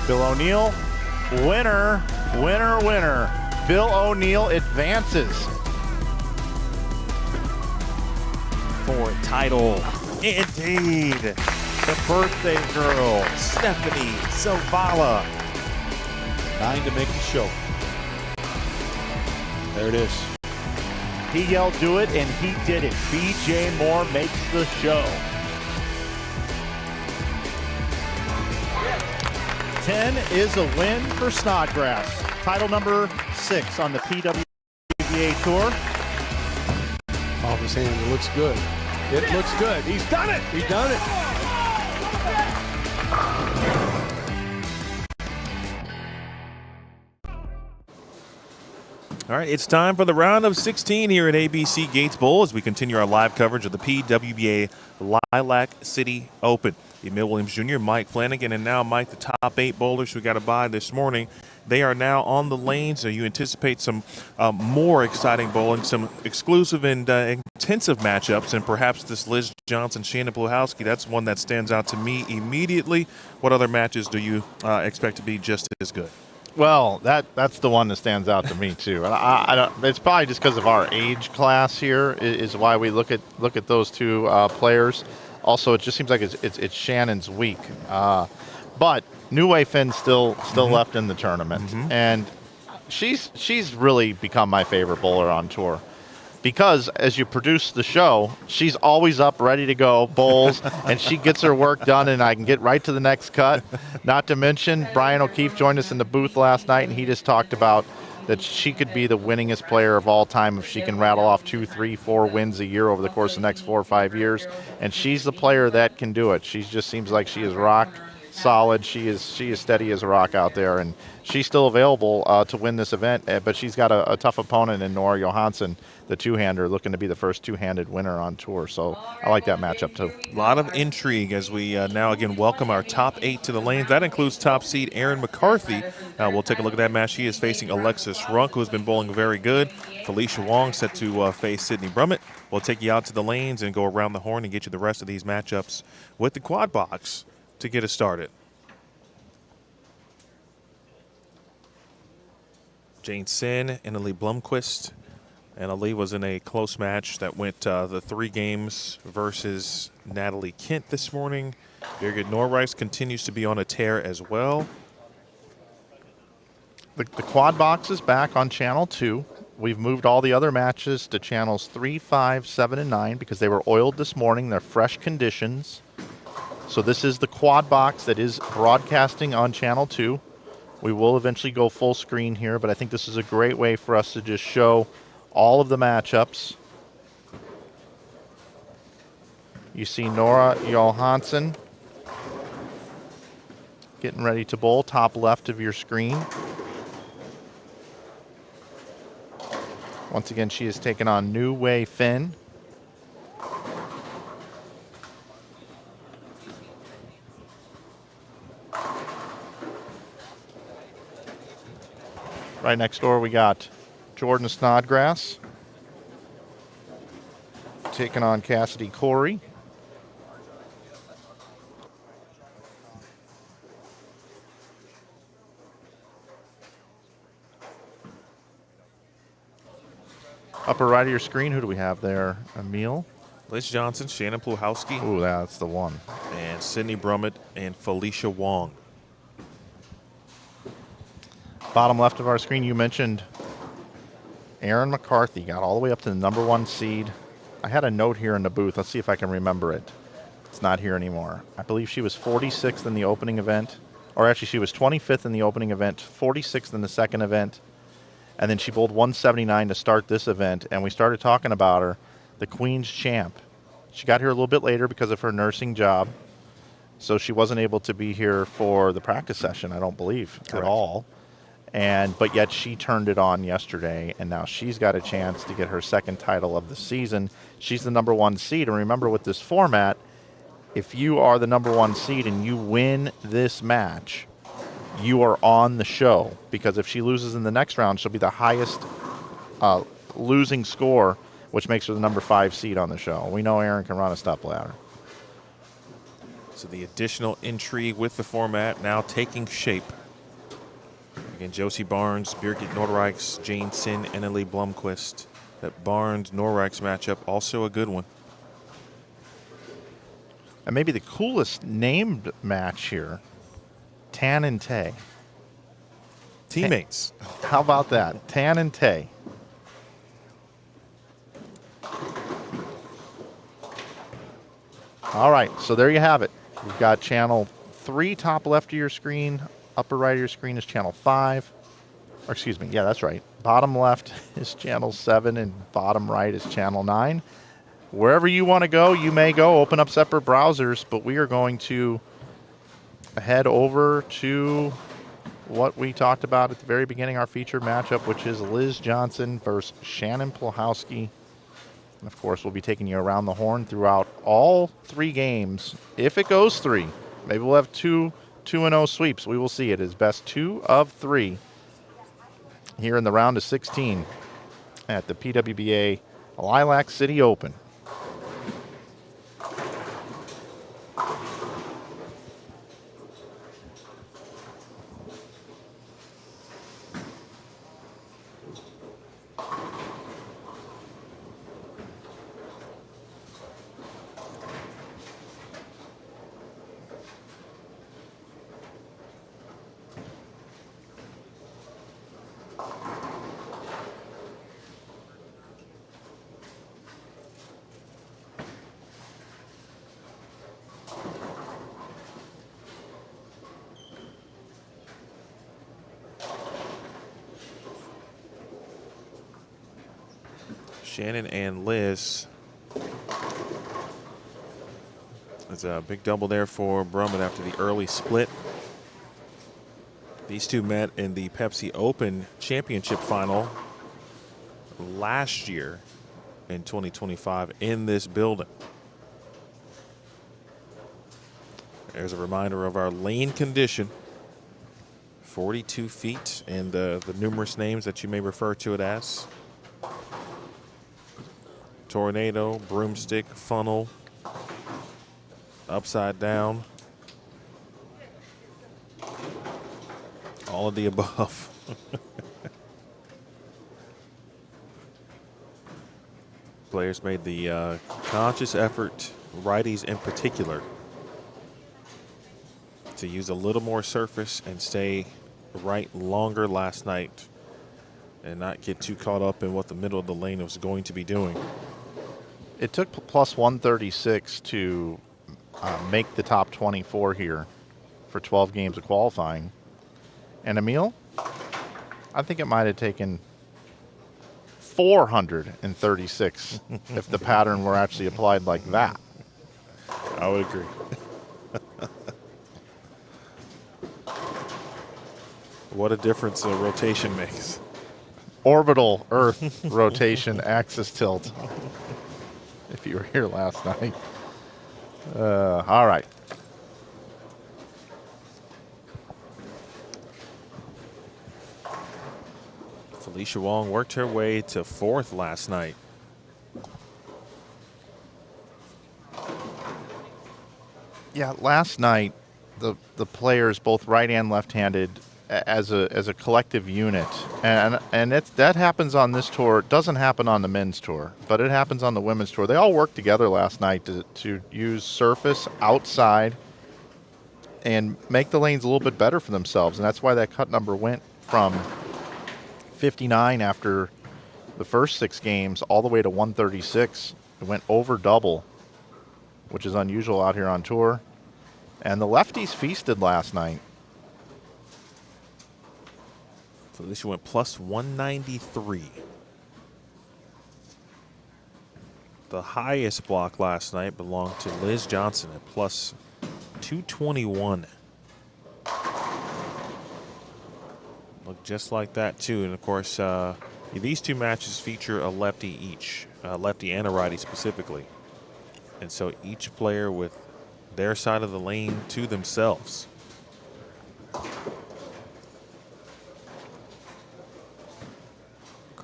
Bill O'Neill, winner, winner, winner. Bill O'Neill advances for title. Indeed. The birthday girl, Stephanie Zavala. 9 to make the show. There it is. He yelled, do it, and he did it. BJ Moore makes the show. 10 is a win for Snodgrass. Title number 6 on the PWBA Tour. Off his hand, it looks good. It looks good. He's done it. He's done it. All right, it's time for the round of 16 here at ABC Gates Bowl as we continue our live coverage of the PWBA Lilac City Open. Emil Williams Jr., Mike Flanagan, and now Mike, the top 8 bowlers who got a bye this morning. They are now on the lane, so you anticipate some more exciting bowling, some exclusive and intensive matchups, and perhaps this Liz Johnson, Shannon Pluhowski, that's one that stands out to me immediately. What other matches do you expect to be just as good? Well, that's the one that stands out to me too. I don't, it's probably just because of our age class here is why we look at those two players. Also, it just seems like it's Shannon's week, but New Wei Finn's still left in the tournament, and she's really become my favorite bowler on tour. Because as you produce the show, she's always up, ready to go, bowls, and she gets her work done, and I can get right to the next cut. Not to mention, Brian O'Keefe joined us in the booth last night, and he just talked about that she could be the winningest player of all time if she can rattle off 2, 3, 4 wins a year over the course of the next 4 or 5 years. And she's the player that can do it. She just seems like she is rock solid. She is steady as a rock out there, and she's still available to win this event. But she's got a tough opponent in Nora Johansson, the two-hander, looking to be the first two-handed winner on tour. So I like that matchup too. A lot of intrigue as we now again welcome our top 8 to the lanes. That includes top seed Erin McCarthy. We'll take a look at that match. She is facing Alexis Runk, who has been bowling very good. Felicia Wong set to face Sydney Brummett. We'll take you out to the lanes and go around the horn and get you the rest of these matchups with the quad box to get us started. Jane Sin and Ali Blomqvist. And Ali was in a close match that went the 3 games versus Natalie Kent this morning. Birgit Norreis continues to be on a tear as well. The quad box is back on channel 2. We've moved all the other matches to channels 3, 5, 7, and 9 because they were oiled this morning. They're fresh conditions. So this is the quad box that is broadcasting on channel 2. We will eventually go full screen here, but I think this is a great way for us to just show all of the matchups. You see Nora Johansson getting ready to bowl, top left of your screen. Once again, she is taking on New Wei Finn. Right next door, we got Jordan Snodgrass taking on Cassidy Corey. Upper right of your screen, who do we have there? Emil? Liz Johnson, Shannon Pluhowski. Ooh, that's the one. And Sydney Brummett and Felicia Wong. Bottom left of our screen, you mentioned Erin McCarthy got all the way up to the number 1 seed. I had a note here in the booth. Let's see if I can remember it. It's not here anymore. I believe she was 46th in the opening event. Or actually, she was 25th in the opening event, 46th in the second event. And then she bowled 179 to start this event. And we started talking about her, the Queen's Champ. She got here a little bit later because of her nursing job. So she wasn't able to be here for the practice session, I don't believe, at all. But yet she turned it on yesterday, and now she's got a chance to get her second title of the season. She's the number 1 seed, and remember with this format, if you are the number 1 seed and you win this match, you are on the show, because if she loses in the next round, she'll be the highest losing score, which makes her the number 5 seed on the show. We know Erin can run a step ladder. So the additional intrigue with the format now taking shape. Again, Josie Barnes, Birgit Nordreichs, Jane Sin, Annalie Blomqvist. That Barnes-Nordreichs matchup, also a good one. And maybe the coolest named match here, Tan and Tay. Teammates. How about that? Tan and Tay. All right, so there you have it. We've got channel 3 top left of your screen. Upper right of your screen is channel 5. Or excuse me, yeah, that's right. Bottom left is channel 7 and bottom right is channel 9. Wherever you want to go, you may go. Open up separate browsers, but we are going to head over to what we talked about at the very beginning, our featured matchup, which is Liz Johnson versus Shannon Plahowski. And of course, we'll be taking you around the horn throughout all 3 games. If it goes 3, maybe we'll have 2-0 sweeps. We will see. It is best 2 of 3 here in the round of 16 at the PWBA Lilac City Open. Shannon and Liz. There's a big double there for Brumman after the early split. These two met in the Pepsi Open Championship final last year in 2025 in this building. There's a reminder of our lane condition. 42 feet and the numerous names that you may refer to it as. Tornado, broomstick, funnel, upside down. All of the above. Players made the conscious effort, righties in particular, to use a little more surface and stay right longer last night and not get too caught up in what the middle of the lane was going to be doing. It took plus 136 to make the top 24 here for 12 games of qualifying. And Emil, I think it might have taken 436 if the pattern were actually applied like that. I would agree. What a difference a rotation makes. Orbital Earth rotation axis tilt. If you were here last night. All right. Felicia Wong worked her way to 4th last night. Yeah, last night the players, both right and left-handed, as a collective unit, and that happens on this tour. It doesn't happen on the men's tour, but it happens on the women's tour. They all worked together last night to use surface outside and make the lanes a little bit better for themselves, and that's why that cut number went from 59 after the first 6 games all the way to 136. It went over double, which is unusual out here on tour. And the lefties feasted last night. Felicia went plus 193. The highest block last night belonged to Liz Johnson at plus 221. Looked just like that, too. And, of course, these two matches feature a lefty each, a lefty and a righty specifically. And so each player with their side of the lane to themselves.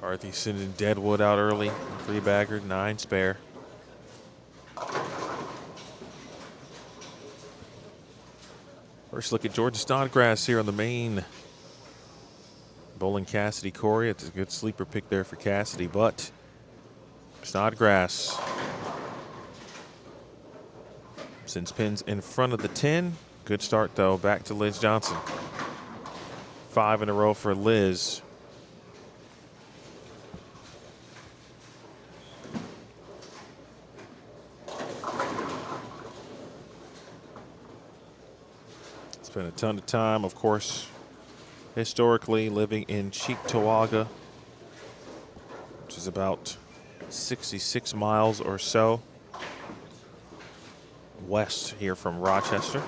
McCarthy sending Deadwood out early. 3-bagger, 9 spare. First look at Jordan Snodgrass here on the main. Bowling Cassidy Corey. It's a good sleeper pick there for Cassidy, but Snodgrass sends pins in front of the 10. Good start, though. Back to Liz Johnson. 5 in a row for Liz. Spent a ton of time, of course, historically living in Cheektowaga, which is about 66 miles or so west here from Rochester.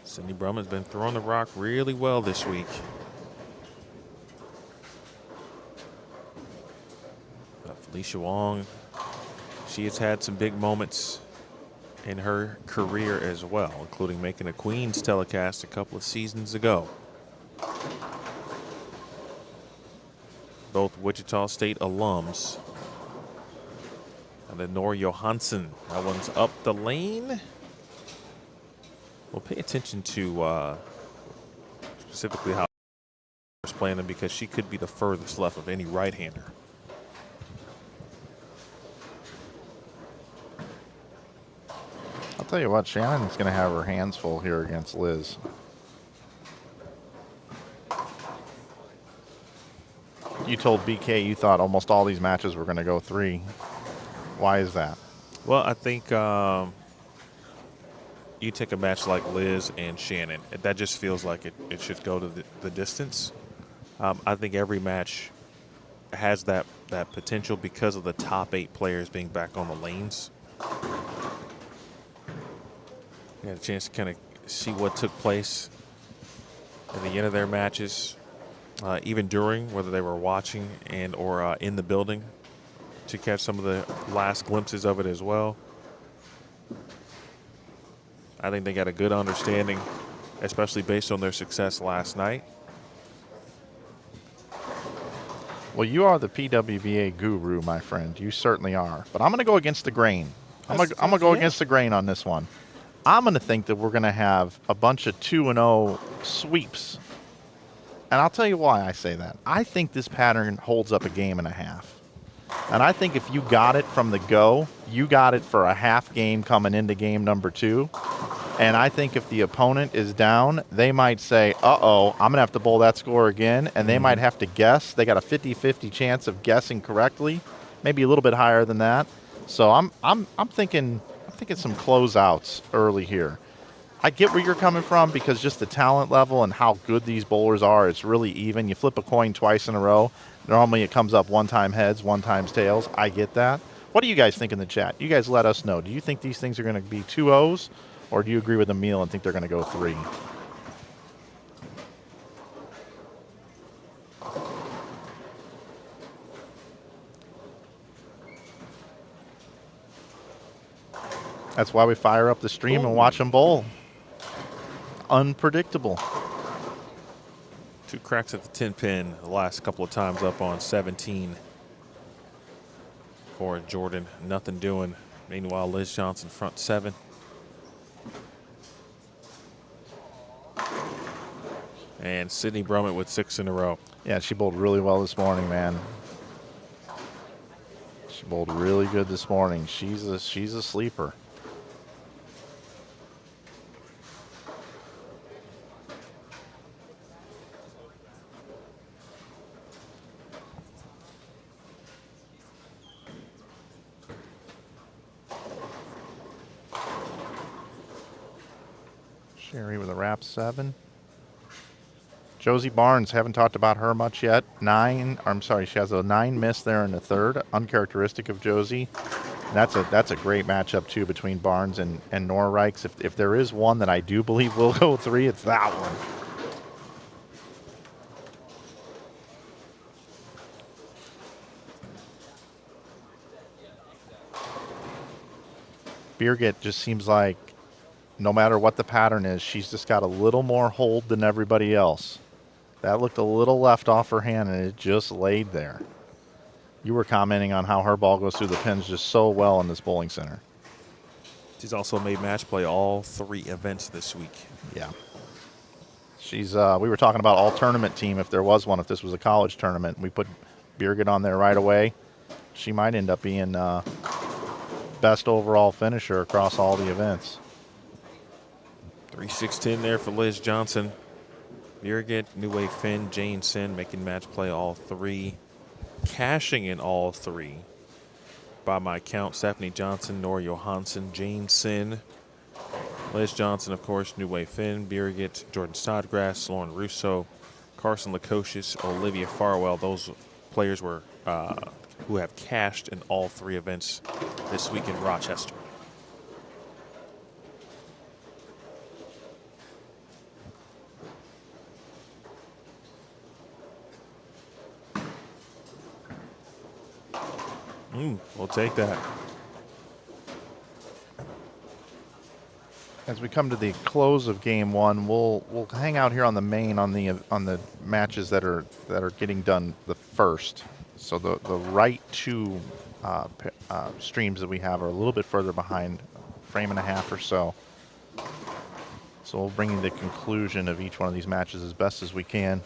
Sydney Brumman's been throwing the rock really well this week. Felicia Wong, she has had some big moments in her career as well, including making a Queens telecast a couple of seasons ago. Both Wichita State alums. And then Nora Johansson, that one's up the lane. We'll pay attention to specifically how she's playing them, because she could be the furthest left of any right-hander. I'll tell you what, Shannon's going to have her hands full here against Liz. You told BK you thought almost all these matches were going to go 3. Why is that? Well, I think you take a match like Liz and Shannon, that just feels like it should go to the distance. I think every match has that potential because of the top 8 players being back on the lanes. We had a chance to kind of see what took place at the end of their matches, even during, whether they were watching and or in the building, to catch some of the last glimpses of it as well. I think they got a good understanding, especially based on their success last night. Well, you are the PWBA guru, my friend. You certainly are. But I'm going to go against the grain. I'm going to go against the grain on this one. I'm going to think that we're going to have a bunch of 2-0 sweeps. And I'll tell you why I say that. I think this pattern holds up a game and a half. And I think if you got it from the go, you got it for a half game coming into game number 2. And I think if the opponent is down, they might say, uh-oh, I'm going to have to bowl that score again. And they might have to guess. They got a 50-50 chance of guessing correctly, maybe a little bit higher than that. So I'm thinking some closeouts early here. I get where you're coming from, because just the talent level and how good these bowlers are, it's really even. You flip a coin twice in a row. Normally it comes up one time heads, one time tails. I get that. What do you guys think in the chat? You guys let us know. Do you think these things are going to be 2-0s, or do you agree with Emil and think they're going to go 3? That's why we fire up the stream and watch them bowl. Unpredictable. 2 cracks at the 10 pin the last couple of times up on 17 for Jordan. Nothing doing. Meanwhile, Liz Johnson front 7. And Sydney Brumman with 6 in a row. Yeah, she bowled really well this morning, man. She bowled really good this morning. She's a sleeper. Sherry with a wrap 7. Josie Barnes, haven't talked about her much yet. 9, I'm sorry, she has a 9 miss there in the 3rd, uncharacteristic of Josie. And that's a great matchup too between Barnes and Nora Reichs. If there is one that I do believe will go 3, it's that one. Birgit just seems like no matter what the pattern is, she's just got a little more hold than everybody else. That looked a little left off her hand, and it just laid there. You were commenting on how her ball goes through the pins just so well in this bowling center. She's also made match play all 3 events this week. Yeah. She's. We were talking about all tournament team if there was one, if this was a college tournament. We put Birgit on there right away. She might end up being best overall finisher across all the events. 3-6-10 there for Liz Johnson. Birgit, New Wave Finn, Jane Sin making match play all 3. Cashing in all 3. By my count, Stephanie Johnson, Nora Johansson, Jane Sin, Liz Johnson, of course, New Wave Finn, Birgit, Jordan Snodgrass, Lauren Russo, Carson Lukosius, Olivia Farwell. Those players were who have cashed in all 3 events this week in Rochester. We'll take that. As we come to the close of game 1, we'll hang out here on the main on the matches that are getting done the first. So the right 2 streams that we have are a little bit further behind, frame and a half or so. So we'll bring you the conclusion of each one of these matches as best as we can.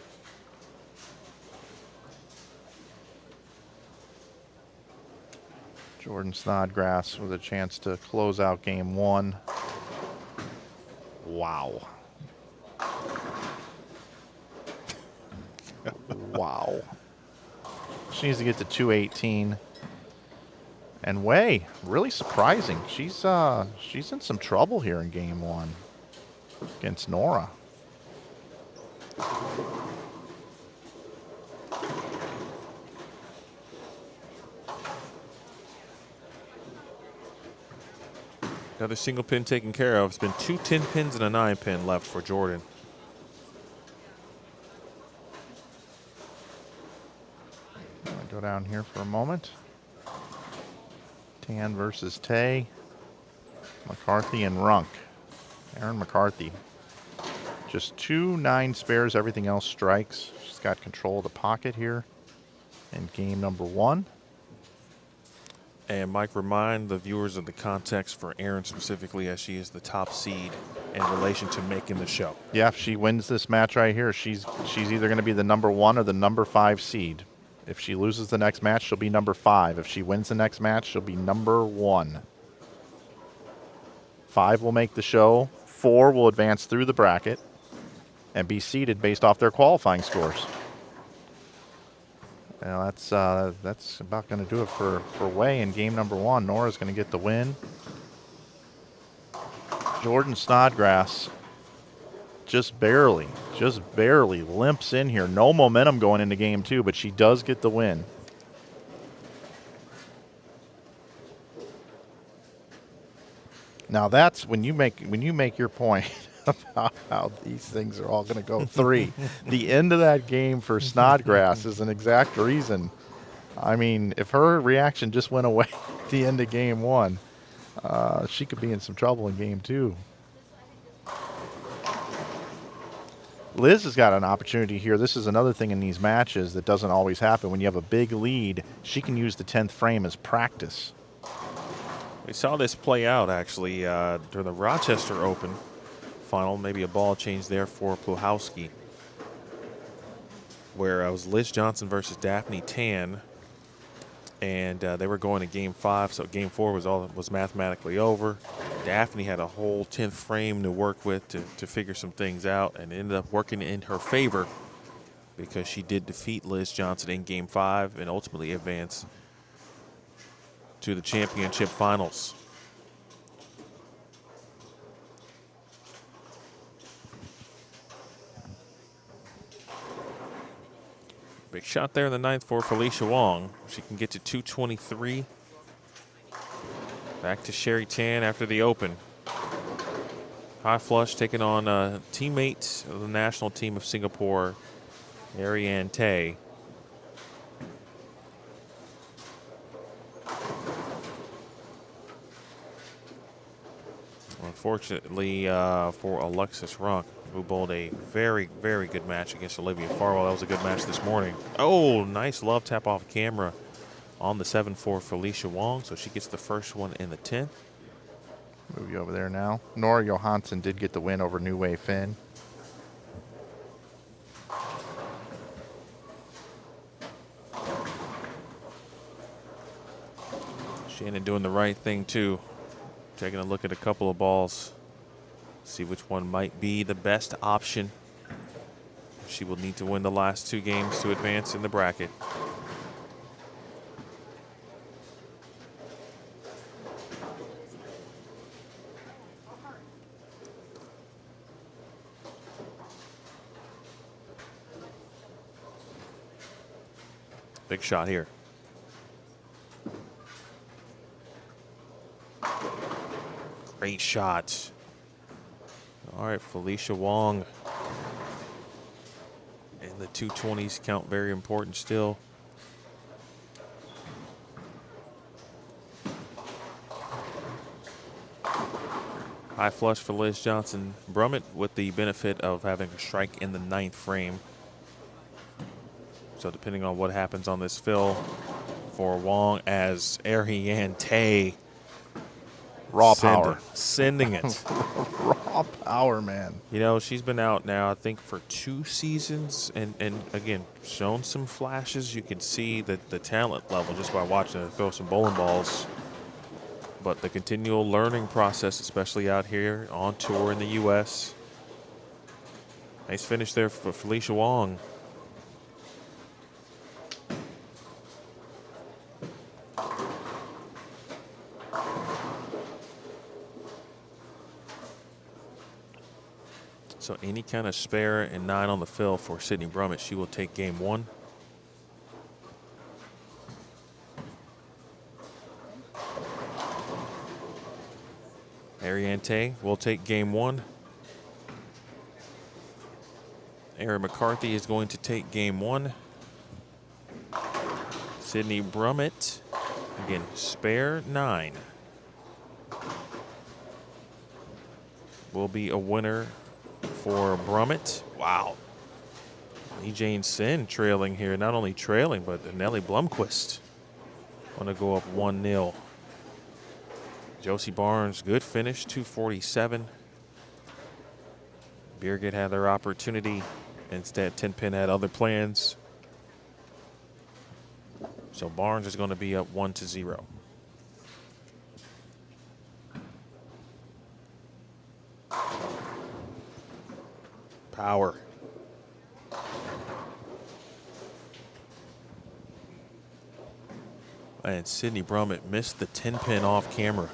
Jordan Snodgrass with a chance to close out game 1. Wow. Wow. She needs to get to 218. And Wei, really surprising. She's in some trouble here in game 1 against Nora. Another single pin taken care of. It's been 2 10 pins and a 9 pin left for Jordan. I'm gonna go down here for a moment. Tan versus Tay. McCarthy and Runk. Aaron McCarthy. Just 2 9 spares, everything else strikes. She's got control of the pocket here in game number 1. And Mike, remind the viewers of the context for Aaron specifically, as she is the top seed in relation to making the show. Yeah, if she wins this match right here, she's either going to be the number 1 or the number 5 seed. If she loses the next match, she'll be number 5. If she wins the next match, she'll be number 1. 5 will make the show. 4 will advance through the bracket and be seeded based off their qualifying scores. Now that's about going to do it for Wei in game number 1. Nora's going to get the win. Jordan Snodgrass just barely limps in here. No momentum going into game 2, but she does get the win. Now that's when you make your point about how these things are all going to go 3. The end of that game for Snodgrass is an exact reason. I mean, if her reaction just went away at the end of game 1, she could be in some trouble in game 2. Liz has got an opportunity here. This is another thing in these matches that doesn't always happen. When you have a big lead, she can use the 10th frame as practice. We saw this play out, actually, during the Rochester Open final. Maybe a ball change there for Puhowski, where it was Liz Johnson versus Daphne Tan, and they were going to game 5, so game 4 was mathematically over. Daphne had a whole 10th frame to work with to figure some things out, and ended up working in her favor because she did defeat Liz Johnson in game 5 and ultimately advance to the championship finals. Big shot there in the 9th for Felicia Wong. She can get to 223. Back to Sherry Tan after the Open. High flush taking on a teammate of the national team of Singapore, Ariane Tay. Well, Unfortunately for Alexis Runk, who bowled a very, very good match against Olivia Farwell. That was a good match this morning. Oh, nice love tap off camera on the 7-4 Felicia Wong, so she gets the first one in the 10th. Move you over there now. Nora Johansson did get the win over New Way Finn. Shannon doing the right thing, too. Taking a look at a couple of balls. See which one might be the best option. She will need to win the last 2 games to advance in the bracket. Big shot here. Great shot. All right, Felicia Wong. And the 220s count very important still. High flush for Liz Johnson Brummett with the benefit of having a strike in the 9th frame. So depending on what happens on this fill for Wong, as Ariane Tay Raw power. Sending it. Raw power, man. You know, she's been out now, I think, for 2 seasons. And again, shown some flashes. You can see that the talent level just by watching her throw some bowling balls. But the continual learning process, especially out here on tour in the U.S. Nice finish there for Felicia Wong. So any kind of spare and 9 on the fill for Sydney Brummett. She will take game 1. Ariane Tay will take game 1. Erin McCarthy is going to take game 1. Sydney Brummett, again, spare 9. Will be a winner for Brummett. Wow. Lee Jane Sin trailing here. Not only trailing, but Nellie Blomquist want to go up 1-0. Josie Barnes, good finish, 247. Birgit had their opportunity. Instead, 10-pin had other plans. So Barnes is going to be up 1-0. Power. And Sydney Brummett missed the 10-pin off camera.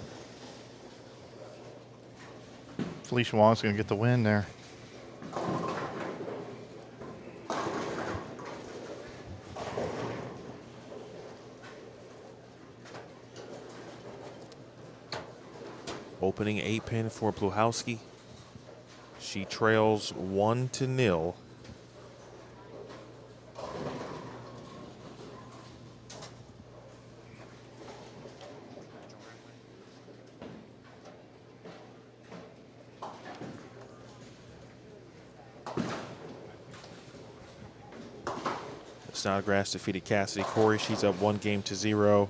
Felicia Wong's going to get the win there. Opening 8-pin for Pluhowski. She trails 1-0. Snodgrass defeated Cassidy Corey. She's up 1-0.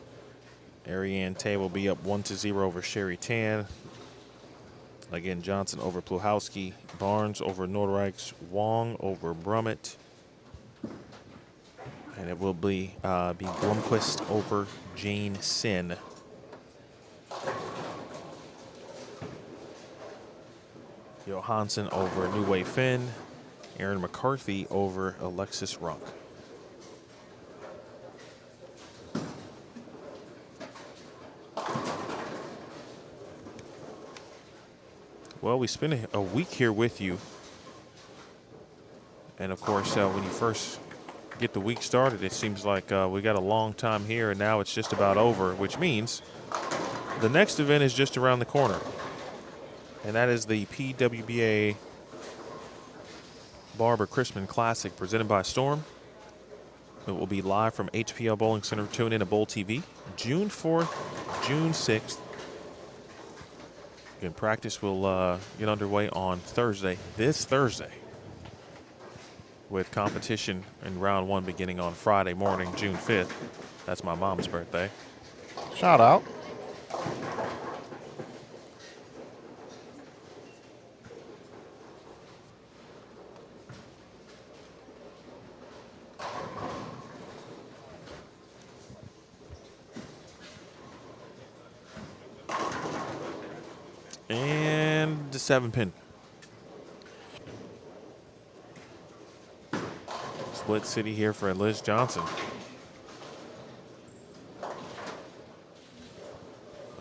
Ariane Tay will be up 1-0 over Sherry Tan. Again, Johnson over Pluhowski. Barnes over Nordreichs. Wong over Brummett. And it will be Blomquist over Jane Sin. Johansson over New Way Finn. Erin McCarthy over Alexis Runk. Well, we spent a week here with you. And of course, when you first get the week started, it seems like we got a long time here, and now it's just about over, which means the next event is just around the corner. And that is the PWBA Barbara Crispin Classic presented by Storm. It will be live from HPL Bowling Center. Tune in to BowlTV June 4th, June 6th. Again, practice will get underway on Thursday, this Thursday, with competition in round 1 beginning on Friday morning, June 5th. That's my mom's birthday. Shout out. And the 7-pin. Split city here for Liz Johnson.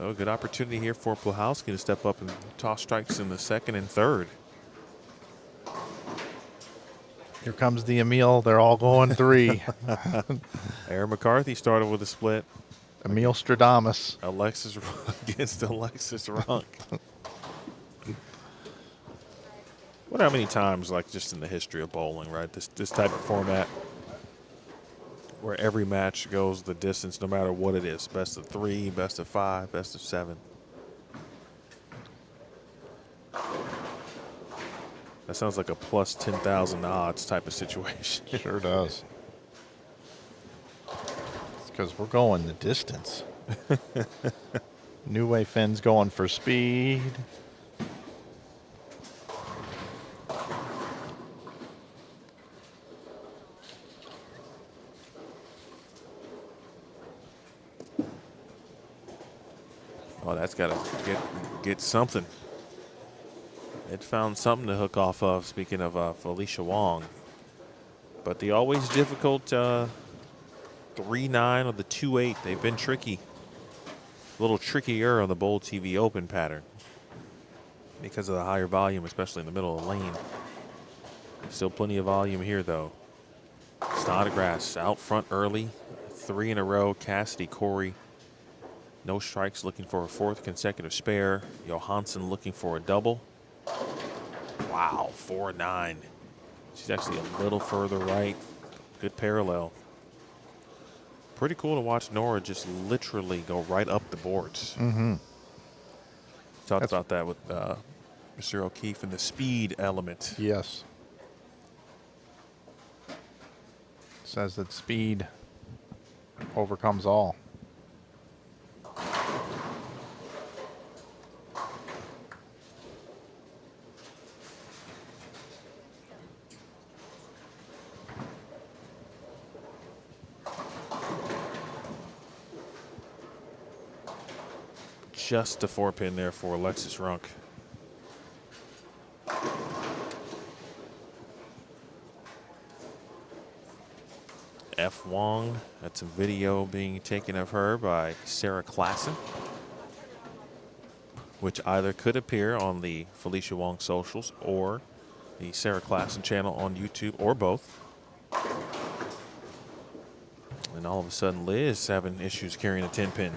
Oh, good opportunity here for Plahowski to step up and toss strikes in the 2nd and 3rd. Here comes the Emil. They're all going 3. Aaron McCarthy started with a split. Emil Stradamus. Alexis against Alexis Runk. Wonder how many times, like just in the history of bowling, right? This type of format where every match goes the distance no matter what it is. Best of 3, best of 5, best of 7. That sounds like a plus 10,000 odds type of situation. Sure does. It's because we're going the distance. New Way Finn's going for speed. Oh, that's got to get something. It found something to hook off of, speaking of Felicia Wong. But the always difficult 3-9 or the 2-8, they've been tricky. A little trickier on the BowlTV Open pattern because of the higher volume, especially in the middle of the lane. Still plenty of volume here, though. Snodgrass out front early. 3 in a row. Cassidy, Corey. No strikes, looking for a 4th consecutive spare. Johansson looking for a double. Wow, 4-9. She's actually a little further right. Good parallel. Pretty cool to watch Nora just literally go right up the boards. Mm-hmm. Talked about that with Mr. O'Keefe and the speed element. Yes. Says that speed overcomes all. Just a 4-pin there for Alexis Runk. F. Wong, that's some video being taken of her by Sarah Klassen, which either could appear on the Felicia Wong socials or the Sarah Klassen channel on YouTube, or both. And all of a sudden, Liz having issues carrying a 10-pin.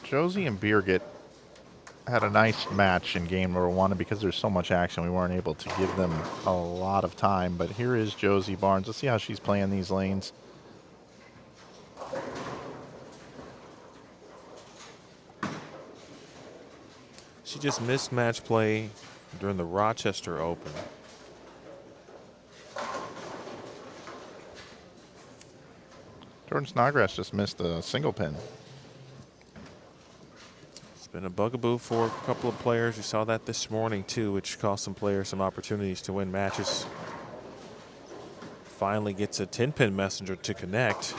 Josie and Birgit had a nice match in game number 1, and because there's so much action, we weren't able to give them a lot of time. But here is Josie Barnes. Let's see how she's playing these lanes. She just missed match play during the Rochester Open. Jordan Snodgrass just missed a single pin. It's been a bugaboo for a couple of players. We saw that this morning too, which cost some players some opportunities to win matches. Finally gets a 10-pin messenger to connect.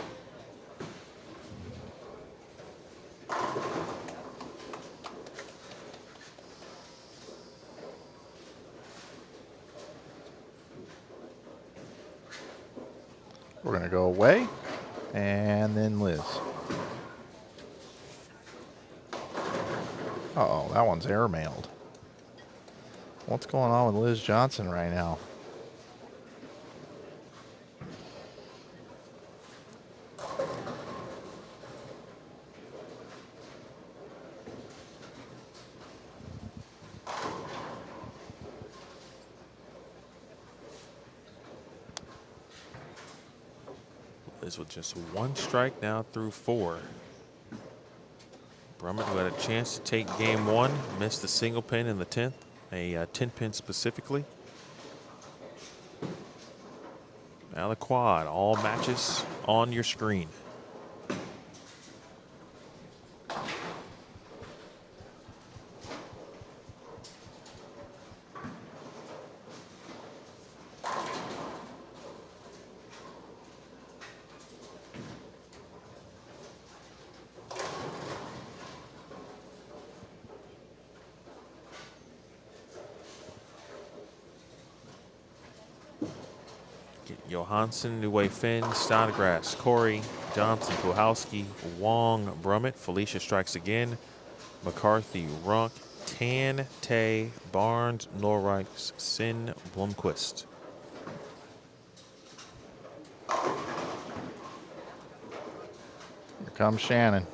We're going to go away, and then Liz. Uh-oh, that one's airmailed. What's going on with Liz Johnson right now? Liz with just 1 strike now through 4. Brummett, who had a chance to take game 1, missed the single pin in the 10th, a 10-pin specifically. Now the quad, all matches on your screen. Johansson, Neway Finn, Snodgrass, Corey, Johnson, Puhalski, Wong, Brummett. Felicia strikes again. McCarthy, Runk, Tan, Tay, Barnes, Norreichs, Sin, Blomquist. Here comes Shannon.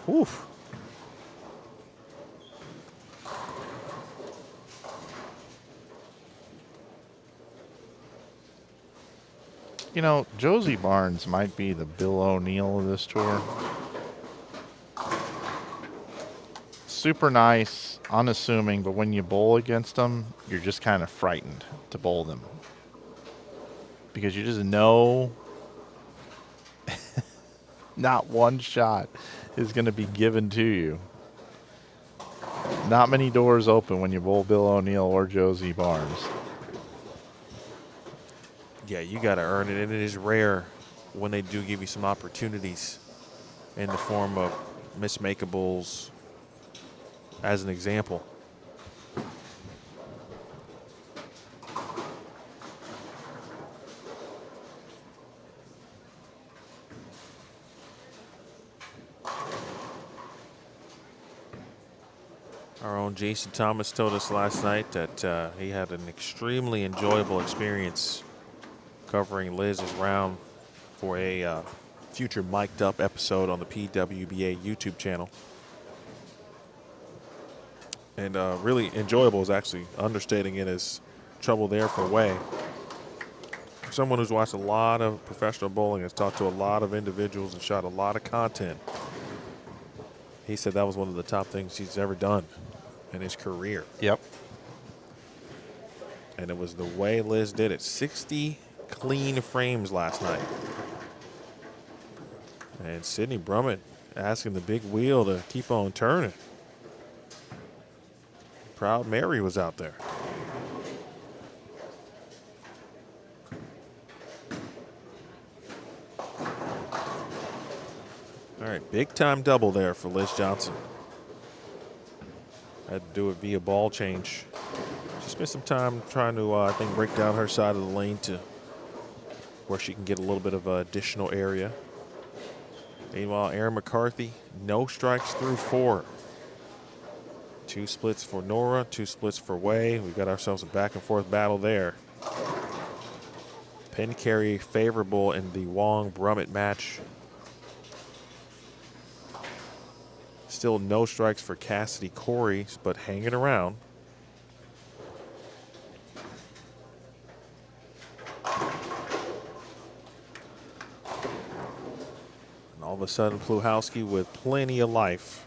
Oof. You know, Josie Barnes might be the Bill O'Neill of this tour. Super nice, unassuming, but when you bowl against them, you're just kind of frightened to bowl them. Because you just know not one shot is going to be given to you. Not many doors open when you bowl Bill O'Neill or Josie Barnes. Yeah, you got to earn it, and it is rare when they do give you some opportunities in the form of mismakeables, as an example. Our own Jason Thomas told us last night that he had an extremely enjoyable experience covering Liz's round for a future mic'd up episode on the PWBA YouTube channel. And really enjoyable is actually understating it as trouble there for Way. For someone who's watched a lot of professional bowling, has talked to a lot of individuals and shot a lot of content, he said that was one of the top things he's ever done in his career. Yep. And it was the way Liz did it. 60 clean frames last night. And Sydney Brummett asking the big wheel to keep on turning. Proud Mary was out there. All right, big time double there for Liz Johnson. Had to do it via ball change. She spent some time trying to, I think, break down her side of the lane to where she can get a little bit of additional area. Meanwhile, Aaron McCarthy, no strikes through 4. 2 splits for Nora, 2 splits for Way. We got ourselves a back and forth battle there. Pin carry favorable in the Wong-Brummett match. Still no strikes for Cassidy Corey, but hanging around. And all of a sudden, Pluhowski with plenty of life.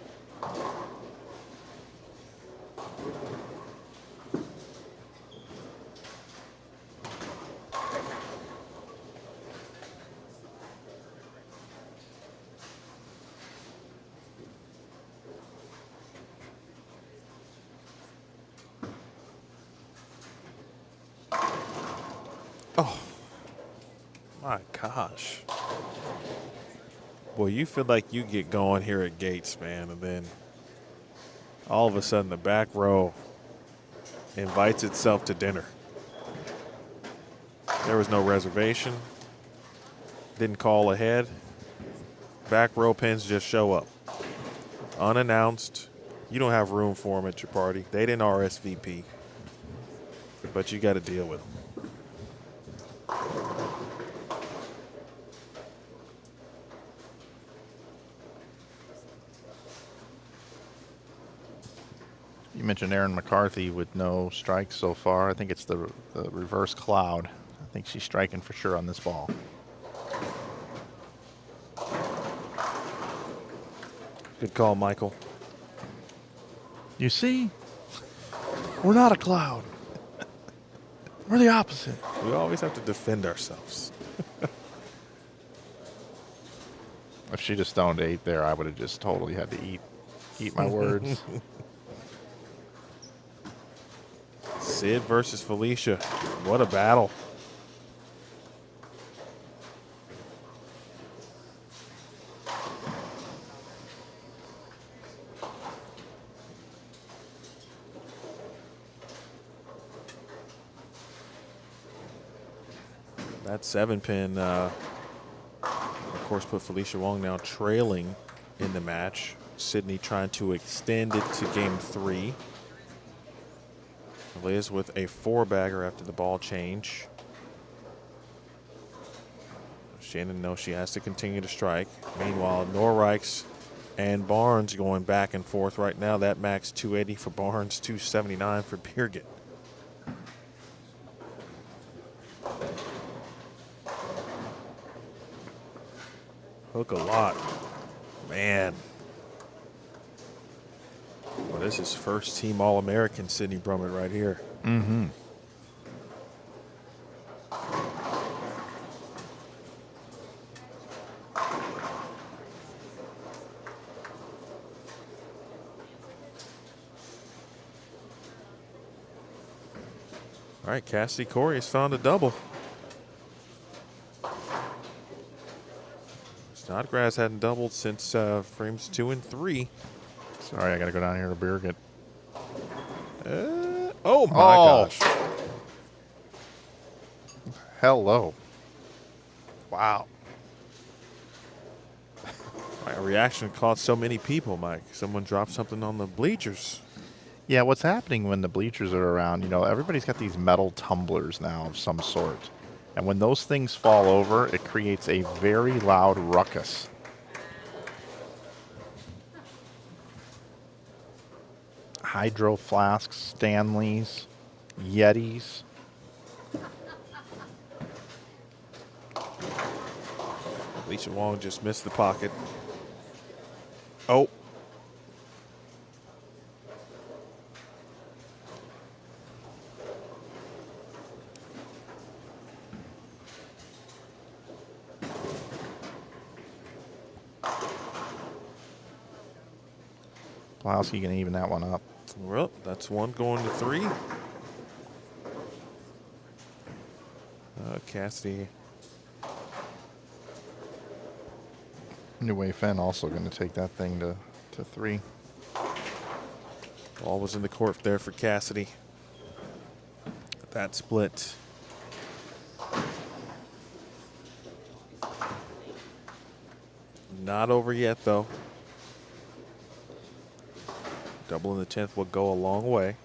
Oh, my gosh. Boy, you feel like you get going here at Gates, man, and then all of a sudden the back row invites itself to dinner. There was no reservation. Didn't call ahead. Back row pins just show up. Unannounced. You don't have room for them at your party. They didn't RSVP, but you got to deal with them. You mentioned Aaron McCarthy with no strikes so far. I think it's the reverse cloud. I think she's striking for sure on this ball. Good call, Michael. You see? We're not a cloud. We're the opposite. We always have to defend ourselves. If she just stoned 8 there, I would have just totally had to eat my words. Sid versus Felicia. What a battle. That 7-pin, of course, put Felicia Wong now trailing in the match. Sydney trying to extend it to game 3. Liz with a 4-bagger after the ball change. Shannon knows she has to continue to strike. Meanwhile, Norreichs and Barnes going back and forth right now. That max 280 for Barnes, 279 for Birgit. Hook a lot. Man. Well, this is first team All-American Sydney Brummett right here. Mm-hmm. All right, Cassidy Corey has found a double. Snodgrass hadn't doubled since frames 2 and 3. Sorry, I got to go down here to Birgit. Oh, my gosh. Hello. Wow. My reaction caught so many people, Mike. Someone dropped something on the bleachers. Yeah, what's happening when the bleachers are around, you know, everybody's got these metal tumblers now of some sort. And when those things fall over, it creates a very loud ruckus. Hydro flasks, Stanleys, Yetis. Alicia Wong just missed the pocket. Oh. Plowski can even that one up. Well, that's one going to 3. Cassidy. New Way Fenn also going to take that thing to 3. Ball was in the court there for Cassidy. That split. Not over yet, though. Double in the 10th will go a long way.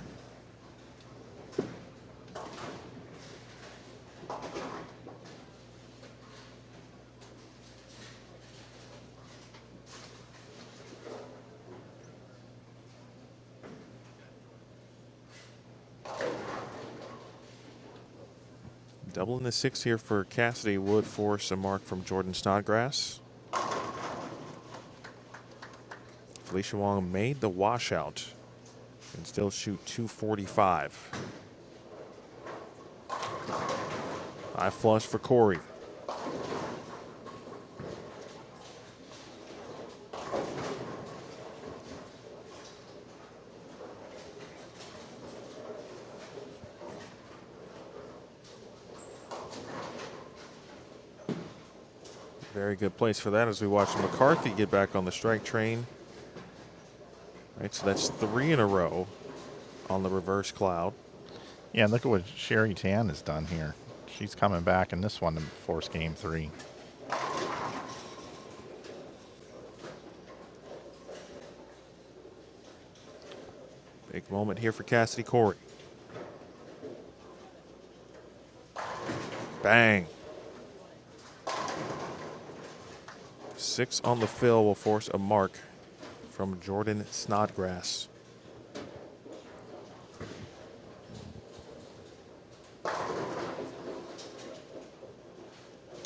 Double in the 6th here for Cassidy would force a mark from Jordan Snodgrass. Felicia Wong made the washout and still shoot 245. High flush for Corey. Very good place for that as we watch McCarthy get back on the strike train. All right, so that's 3 in a row on the reverse cloud. Yeah, look at what Sherry Tan has done here. She's coming back in this one to force game 3. Big moment here for Cassidy Corey. Bang. 6 on the fill will force a mark from Jordan Snodgrass.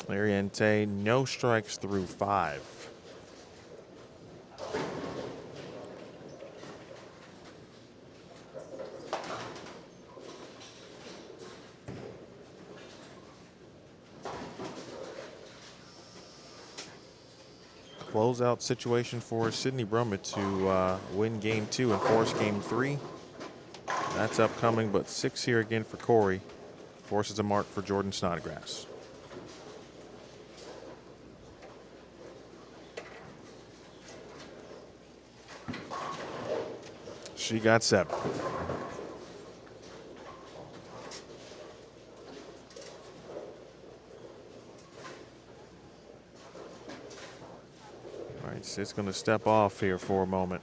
Ariente, no strikes through 5. Closeout situation for Sydney Brummett to win game 2 and force game 3. That's upcoming, but 6 here again for Corey. Forces a mark for Jordan Snodgrass. She got 7. All right, Sid's going to step off here for a moment.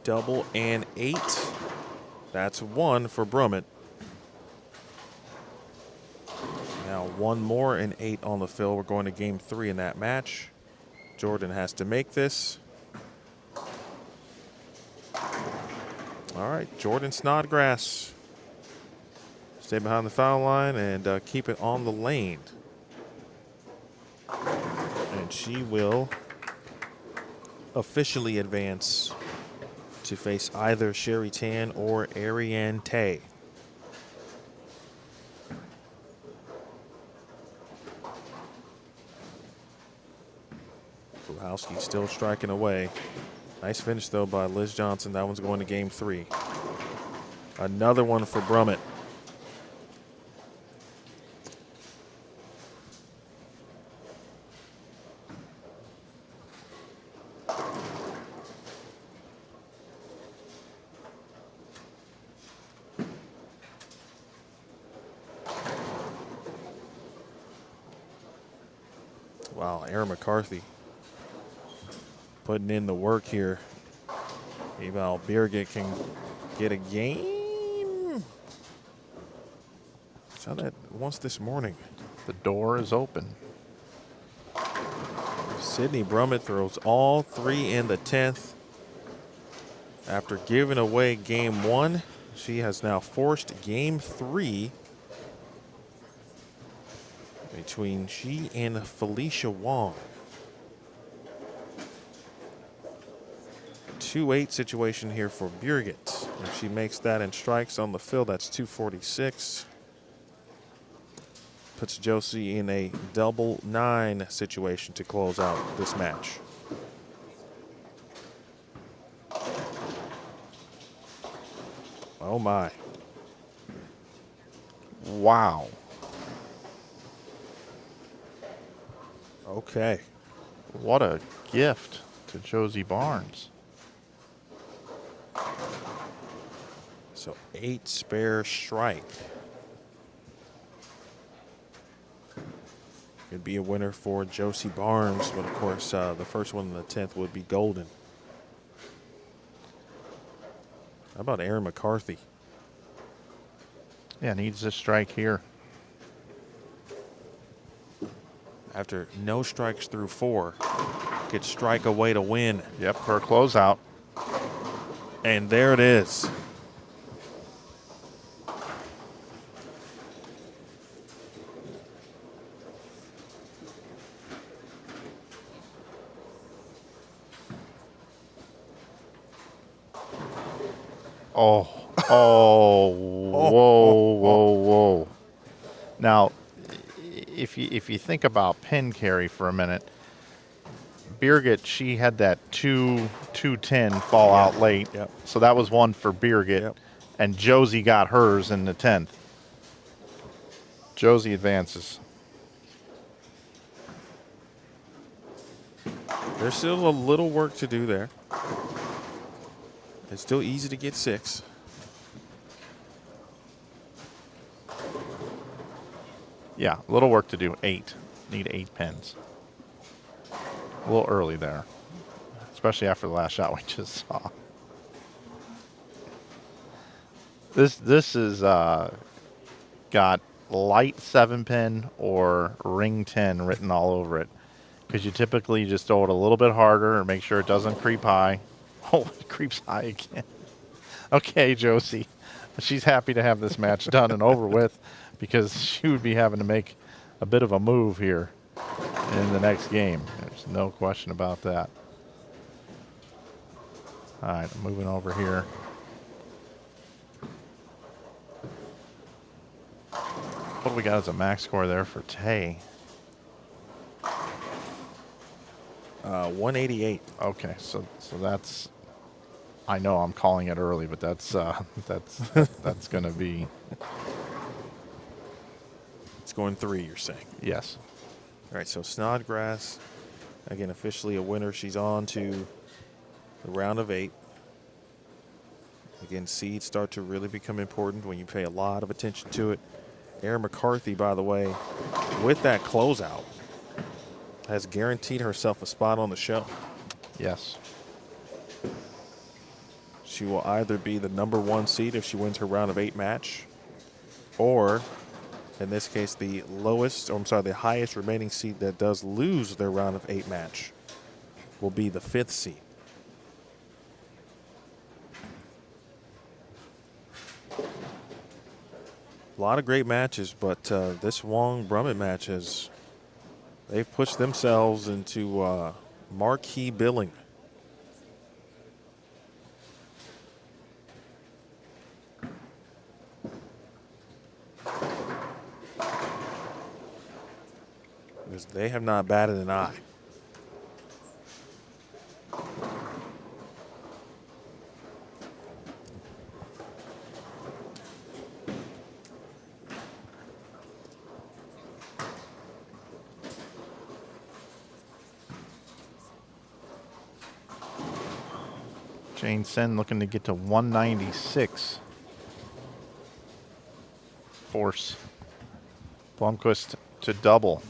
Double and 8. That's 1 for Brummett. Now 1 more and 8 on the fill. We're going to game 3 in that match. Jordan has to make this. All right, Jordan Snodgrass. Stay behind the foul line and keep it on the lane. And she will officially advance to face either Sherry Tan or Ariente. Kulhowski still striking away. Nice finish, though, by Liz Johnson. That one's going to game 3. Another one for Brummett. Wow, Aaron McCarthy putting in the work here. Eval Birgit can get a game. Saw that once this morning. The door is open. Sydney Brummett throws all 3 in the 10th. After giving away game 1, she has now forced game 3 between she and Felicia Wong. 2-8 situation here for Birgit. If she makes that and strikes on the field, that's 246. Puts Josie in a double 9 situation to close out this match. Oh my. Wow. Okay. What a gift to Josie Barnes. So 8 spare strike. Could be a winner for Josie Barnes, but of course the first one in the 10th would be golden. How about Aaron McCarthy? Yeah, needs a strike here. After no strikes through 4, could strike a way to win. Yep, for a closeout. And there it is. Oh, whoa. Now, if you think about pin carry for a minute, Birgit, she had that 210 fall out late. Yep. So that was one for Birgit. Yep. And Josie got hers in the 10th. Josie advances. There's still a little work to do there. It's still easy to get 6. Yeah, a little work to do. 8. Need 8 pins. A little early there, especially after the last shot we just saw. This is got light 7-pin or ring 10 written all over it, because you typically just throw it a little bit harder and make sure it doesn't creep high. Oh, it creeps high again. Okay, Josie. She's happy to have this match done and over with, because she would be having to make a bit of a move here in the next game. There's no question about that. All right, I'm moving over here. What do we got as a max score there for Tay? 188. Okay, so that's. I know I'm calling it early, but that's that's going to be. It's going 3, you're saying? Yes. All right, so Snodgrass, again, officially a winner. She's on to the round of 8. Again, seeds start to really become important when you pay a lot of attention to it. Erin McCarthy, by the way, with that closeout, has guaranteed herself a spot on the show. Yes. She will either be the #1 seed if she wins her round of 8 match, or in this case, the highest remaining seed that does lose their round of 8 match will be the 5th seed. A lot of great matches, but this Wong Brummett match they've pushed themselves into marquee billing. Because they have not batted an eye. Jane Sen looking to get to 196. Force Blomqvist to double.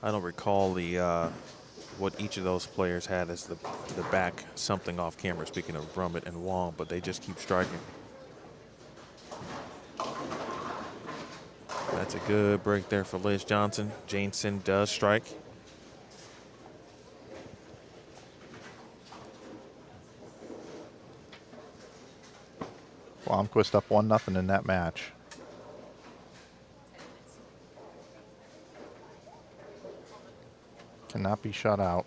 I don't recall what each of those players had as the back something off camera, speaking of Brummett and Wong, but they just keep striking. That's a good break there for Liz Johnson. Jameson does strike. Blomqvist up 1-0 in that match. Cannot be shut out.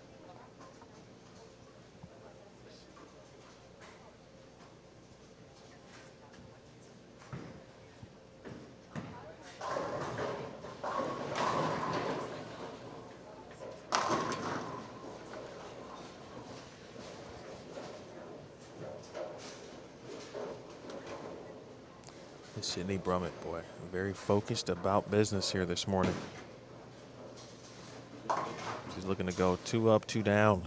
Sydney Brummett, boy, very focused about business here this morning. She's looking to go 2 up, 2 down.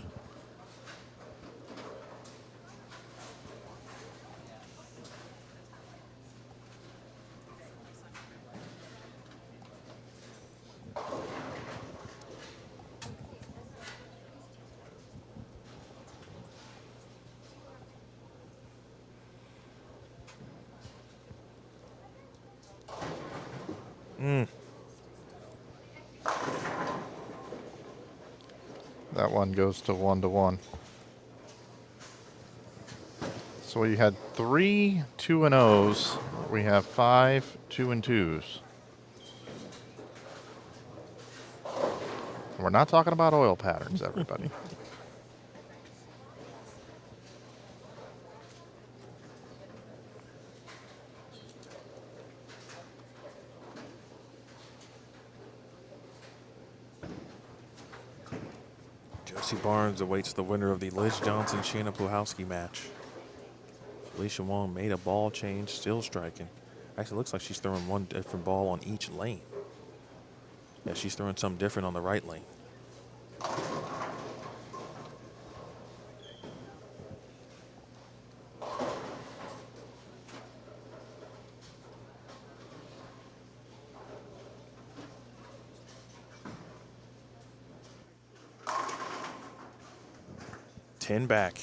That one goes to 1-1. So we had 3 2-0s. We have 5 2-2s. We're not talking about oil patterns, everybody. Gracie Barnes awaits the winner of the Liz Johnson-Shanna Puhalski match. Felicia Wong made a ball change, still striking. Actually, looks like she's throwing one different ball on each lane. Yeah, she's throwing something different on the right lane. Ten back.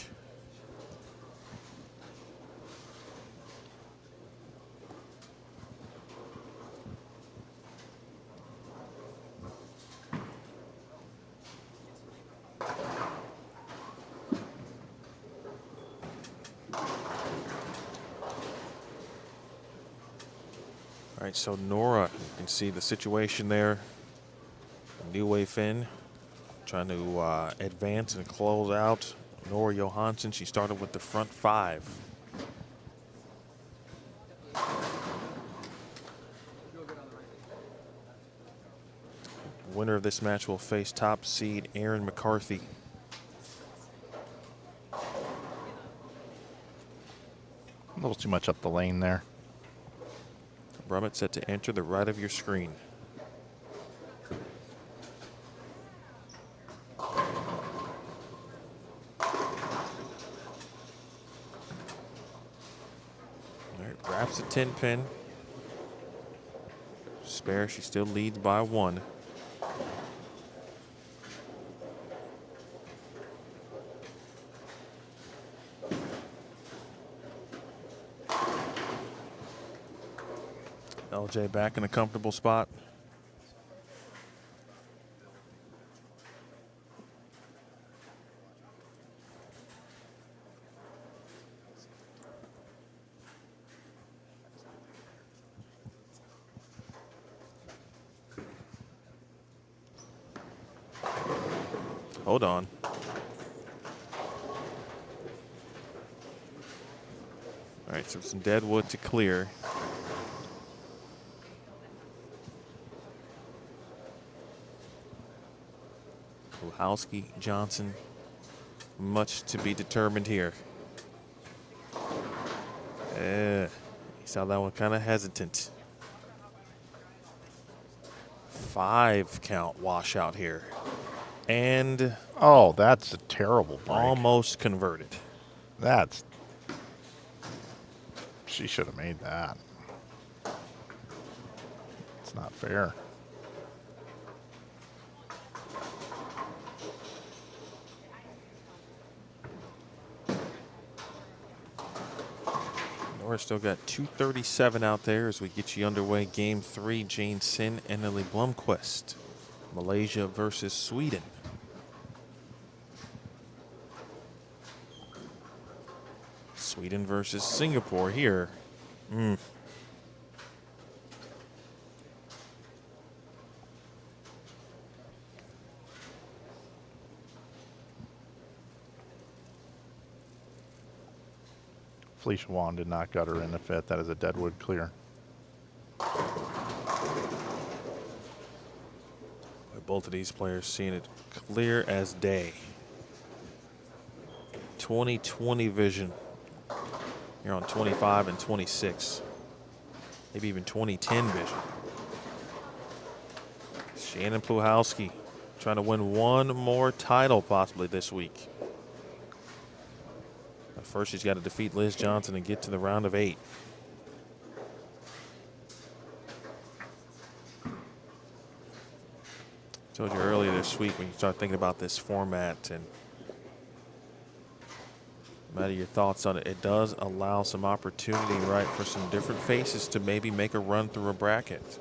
All right, so Nora, you can see the situation there. New Wave Finn trying to advance and close out. Nora Johansson, she started with the front five. Winner of this match will face top seed Aaron McCarthy. A little too much up the lane there. Brummett set to enter the right of your screen. All right, wraps a 10 pin. Spare, she still leads by one. LJ back in a comfortable spot. Hold on. All right, so some dead wood to clear. Puhalski, Johnson, much to be determined here. You saw that one kind of hesitant. 5 count washout here. And Oh, that's a terrible break. almost converted. That's... She should have made that. It's not fair. Nora still got 2:37 out there as we get you underway. Game 3, Jane Sin, Emily Blomqvist. Malaysia versus Sweden. Sweden versus Singapore here. Felicia Wong did not gut her in a fit. That is a deadwood clear. Both of these players seeing it clear as day. 20/20 vision. You're on 25 and 26. Maybe even 20/10 vision. Shannon Puhalski trying to win one more title possibly this week. But first, she's got to defeat Liz Johnson and get to the round of 8. I told you earlier this week when you start thinking about this format and no matter your thoughts on it, it does allow some opportunity, right, for some different faces to maybe make a run through a bracket.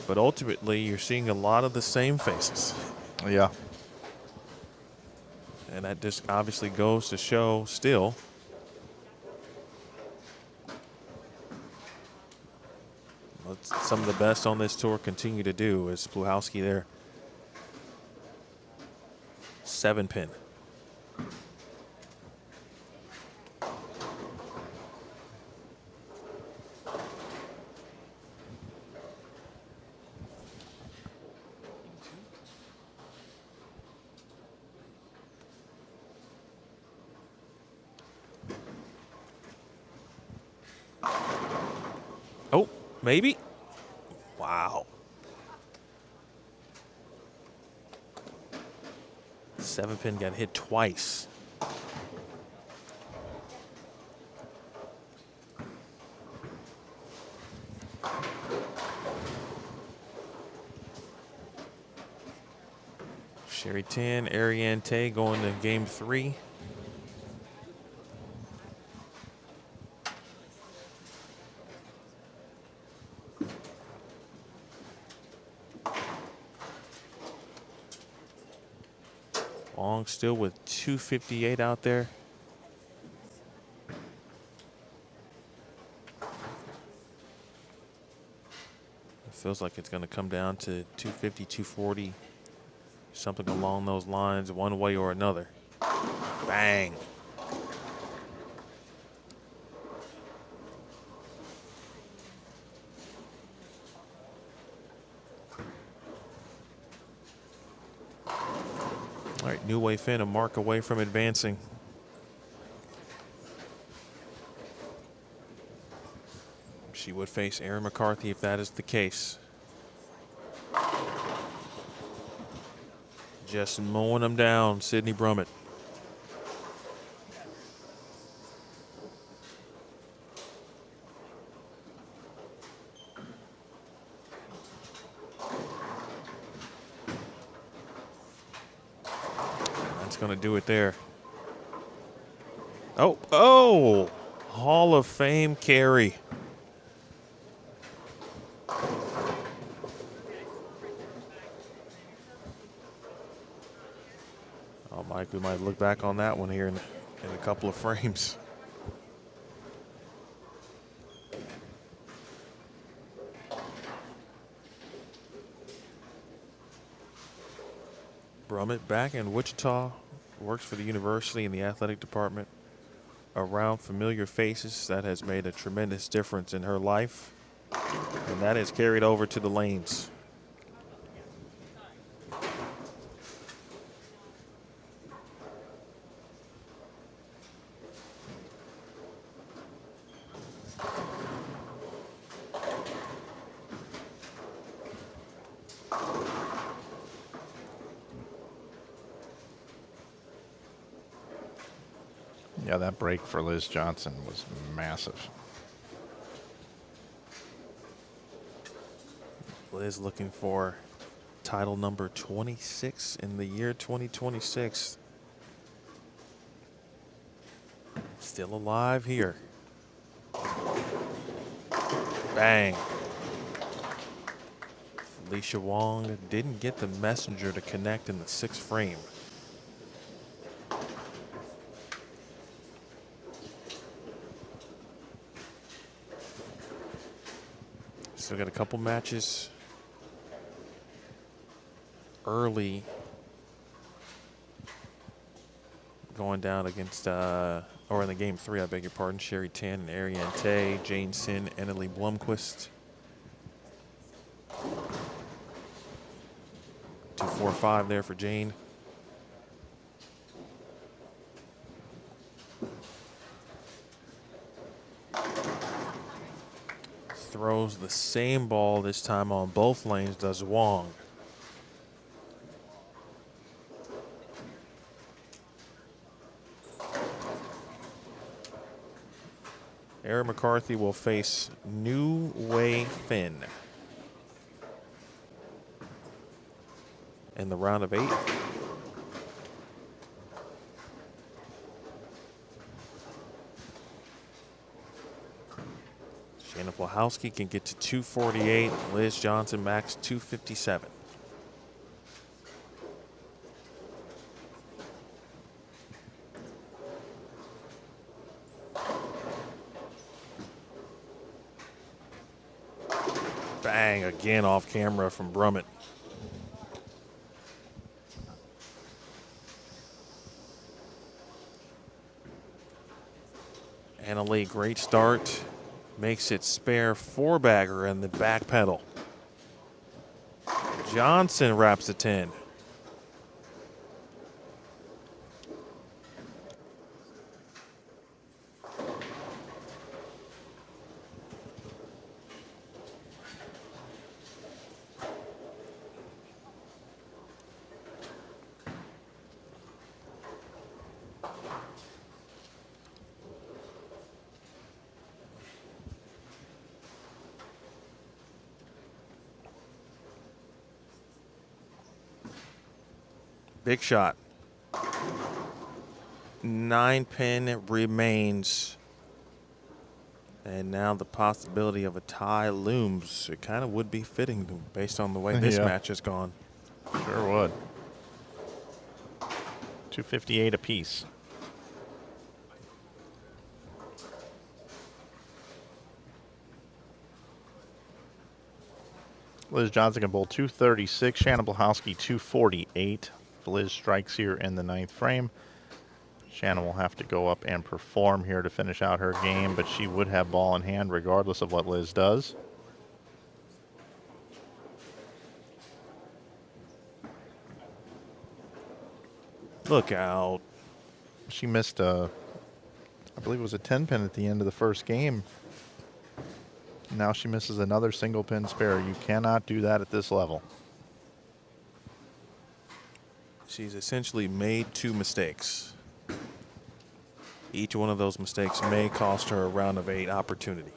But ultimately, you're seeing a lot of the same faces. Yeah. And that just obviously goes to show still what some of the best on this tour continue to do is Puhalski there. 7 pin. Maybe. Wow. 7-pin got hit twice. Sherry 10, Ariane Tay going to game 3. Long still with 258 out there. It feels like it's going to come down to 250, 240, something along those lines, one way or another. Bang. All right, New Way Finn a mark away from advancing. She would face Erin McCarthy if that is the case. Just mowing them down, Sydney Brummett. That's going to do it there. Oh, Hall of Fame carry. Oh, Mike, we might look back on that one here in a couple of frames. Brummett back in Wichita, works for the university in the athletic department. Around familiar faces, that has made a tremendous difference in her life, and that has carried over to the lanes. Yeah, that break for Liz Johnson was massive. Liz looking for title number 26 in the year 2026. Still alive here. Bang. Felicia Wong didn't get the messenger to connect in the 6th frame. Still got a couple matches early going down against, or in the game 3, I beg your pardon, Sherry Tan and Ariane Tay, Jane Sin, Annalie Blomquist. 2-4-5 there for Jane. Throws the same ball this time on both lanes, does Wong. Erin McCarthy will face New Way Finn in the round of 8. Shannon Plahowski can get to 248. Liz Johnson max 257. Bang, again off camera from Brummett. Annalie, great start. Makes it spare 4-bagger in the back pedal. Johnson wraps the 10. Big shot. 9-pin remains. And now the possibility of a tie looms. It kind of would be fitting based on the way this match has gone. Sure would. 258 apiece. Liz Johnson can bowl 236. Shannon Blahowski 248. Liz strikes here in the 9th frame. Shannon will have to go up and perform here to finish out her game, but she would have ball in hand regardless of what Liz does. Look out. She missed I believe it was a 10-pin at the end of the first game. Now she misses another single pin spare. You cannot do that at this level. She's essentially made 2 mistakes. Each one of those mistakes may cost her a round of 8 opportunity.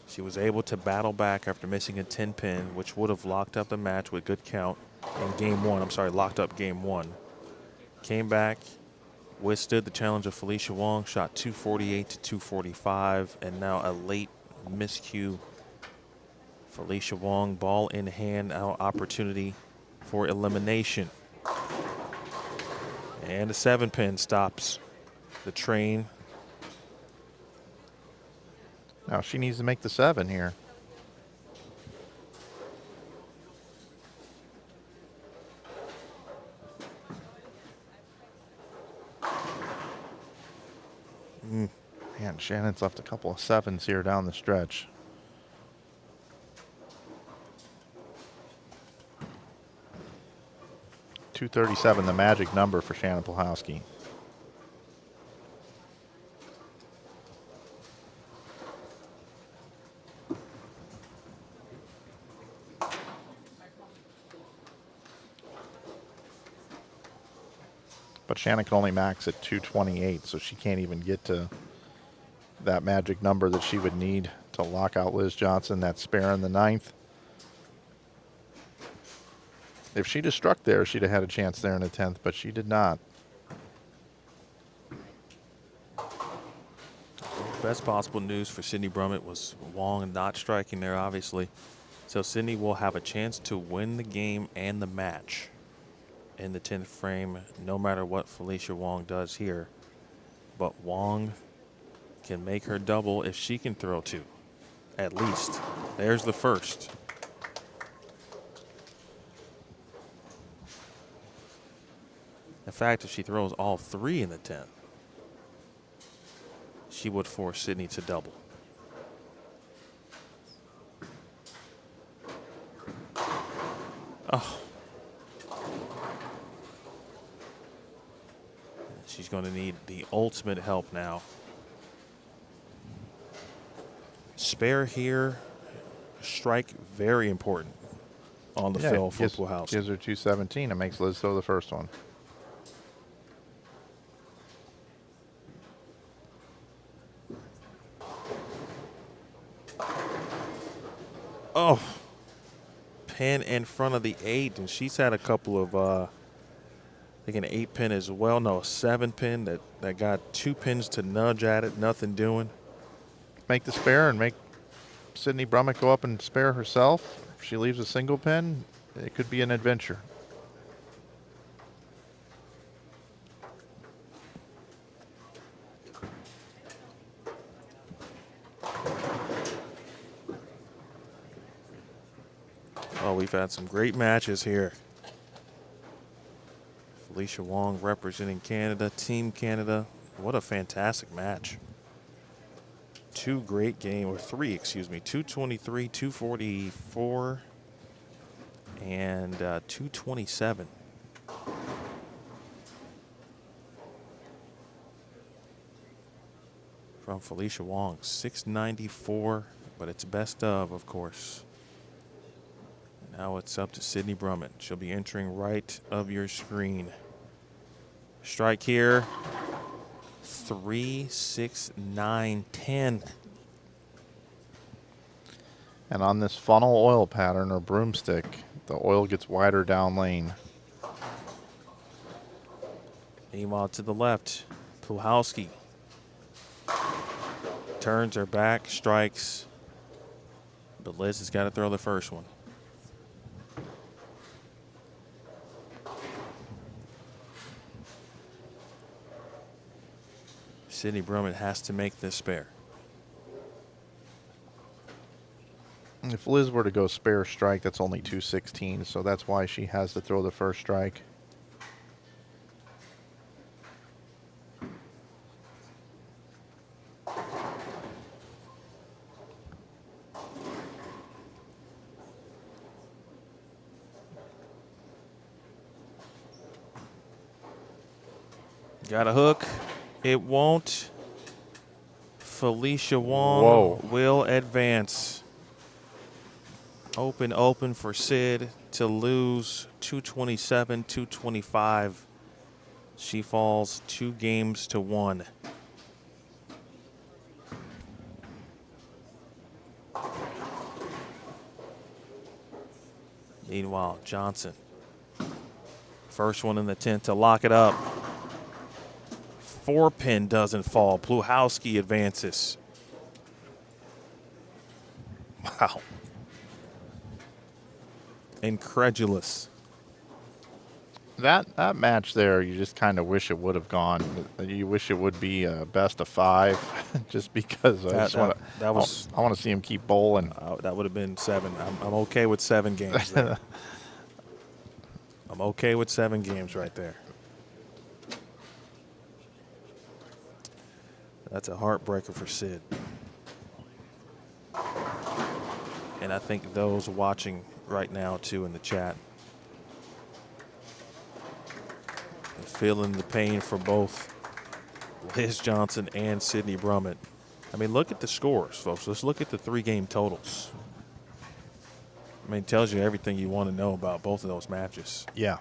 She was able to battle back after missing a 10-pin, which would have locked up the match with good count in game 1. I'm sorry, locked up game 1. Came back, withstood the challenge of Felicia Wong, shot 248 to 245, and now a late miscue. Felicia Wong, ball in hand, now opportunity for elimination. And a 7-pin stops the train. Now she needs to make the 7 here. Man, Shannon's left a couple of 7s here down the stretch. .237, the magic number for Shannon Blahowski. But Shannon can only max at 228, so she can't even get to that magic number that she would need to lock out Liz Johnson. That spare in the 9th. If she'd have struck there, she'd have had a chance there in the 10th, but she did not. Best possible news for Sydney Brummett was Wong not striking there, obviously. So Sydney will have a chance to win the game and the match in the 10th frame, no matter what Felicia Wong does here. But Wong can make her double if she can throw 2, at least. There's the first. In fact, if she throws all 3 in the 10th, she would force Sydney to double. Oh. She's going to need the ultimate help now. Spare here, strike very important on the fill for Blahowski. Gives her 217 and makes Liz throw the first one. Oh, pin in front of the 8, and she's had a couple of, I think an 8-pin as well. No, a 7-pin that got 2 pins to nudge at it, nothing doing. Make the spare and make Sydney Brummett go up and spare herself. If she leaves a single pin, it could be an adventure. Oh, we've had some great matches here. Felicia Wong representing Canada, Team Canada. What a fantastic match. 2 great games, or 3, excuse me. 223, 244, and 227. From Felicia Wong, 694, but it's best of course. Now it's up to Sydney Brummett. She'll be entering right of your screen. Strike here. 3, 6, 9, 10. And on this funnel oil pattern or broomstick, the oil gets wider down lane. Meanwhile, to the left, Puhalski turns her back, strikes, but Liz has got to throw the first one. Sydney Brummett has to make this spare. If Liz were to go spare strike, that's only 216, so that's why she has to throw the first strike. Got a hook. It won't. Felicia Wong will advance. Open for Sid to lose 227, 225. She falls 2-1. Meanwhile, Johnson. First one in the tent to lock it up. 4-pin doesn't fall. Puhalski advances. Wow. Incredulous. That match there, you just kind of wish it would have gone. You wish it would be a best of 5, just because I want to see him keep bowling. That would have been 7. I'm okay with 7 games there. I'm okay with 7 games right there. That's a heartbreaker for Sid. And I think those watching right now, too, in the chat, are feeling the pain for both Liz Johnson and Sydney Brummett. I mean, look at the scores, folks. Let's look at the 3-game totals. I mean, it tells you everything you want to know about both of those matches. Yeah.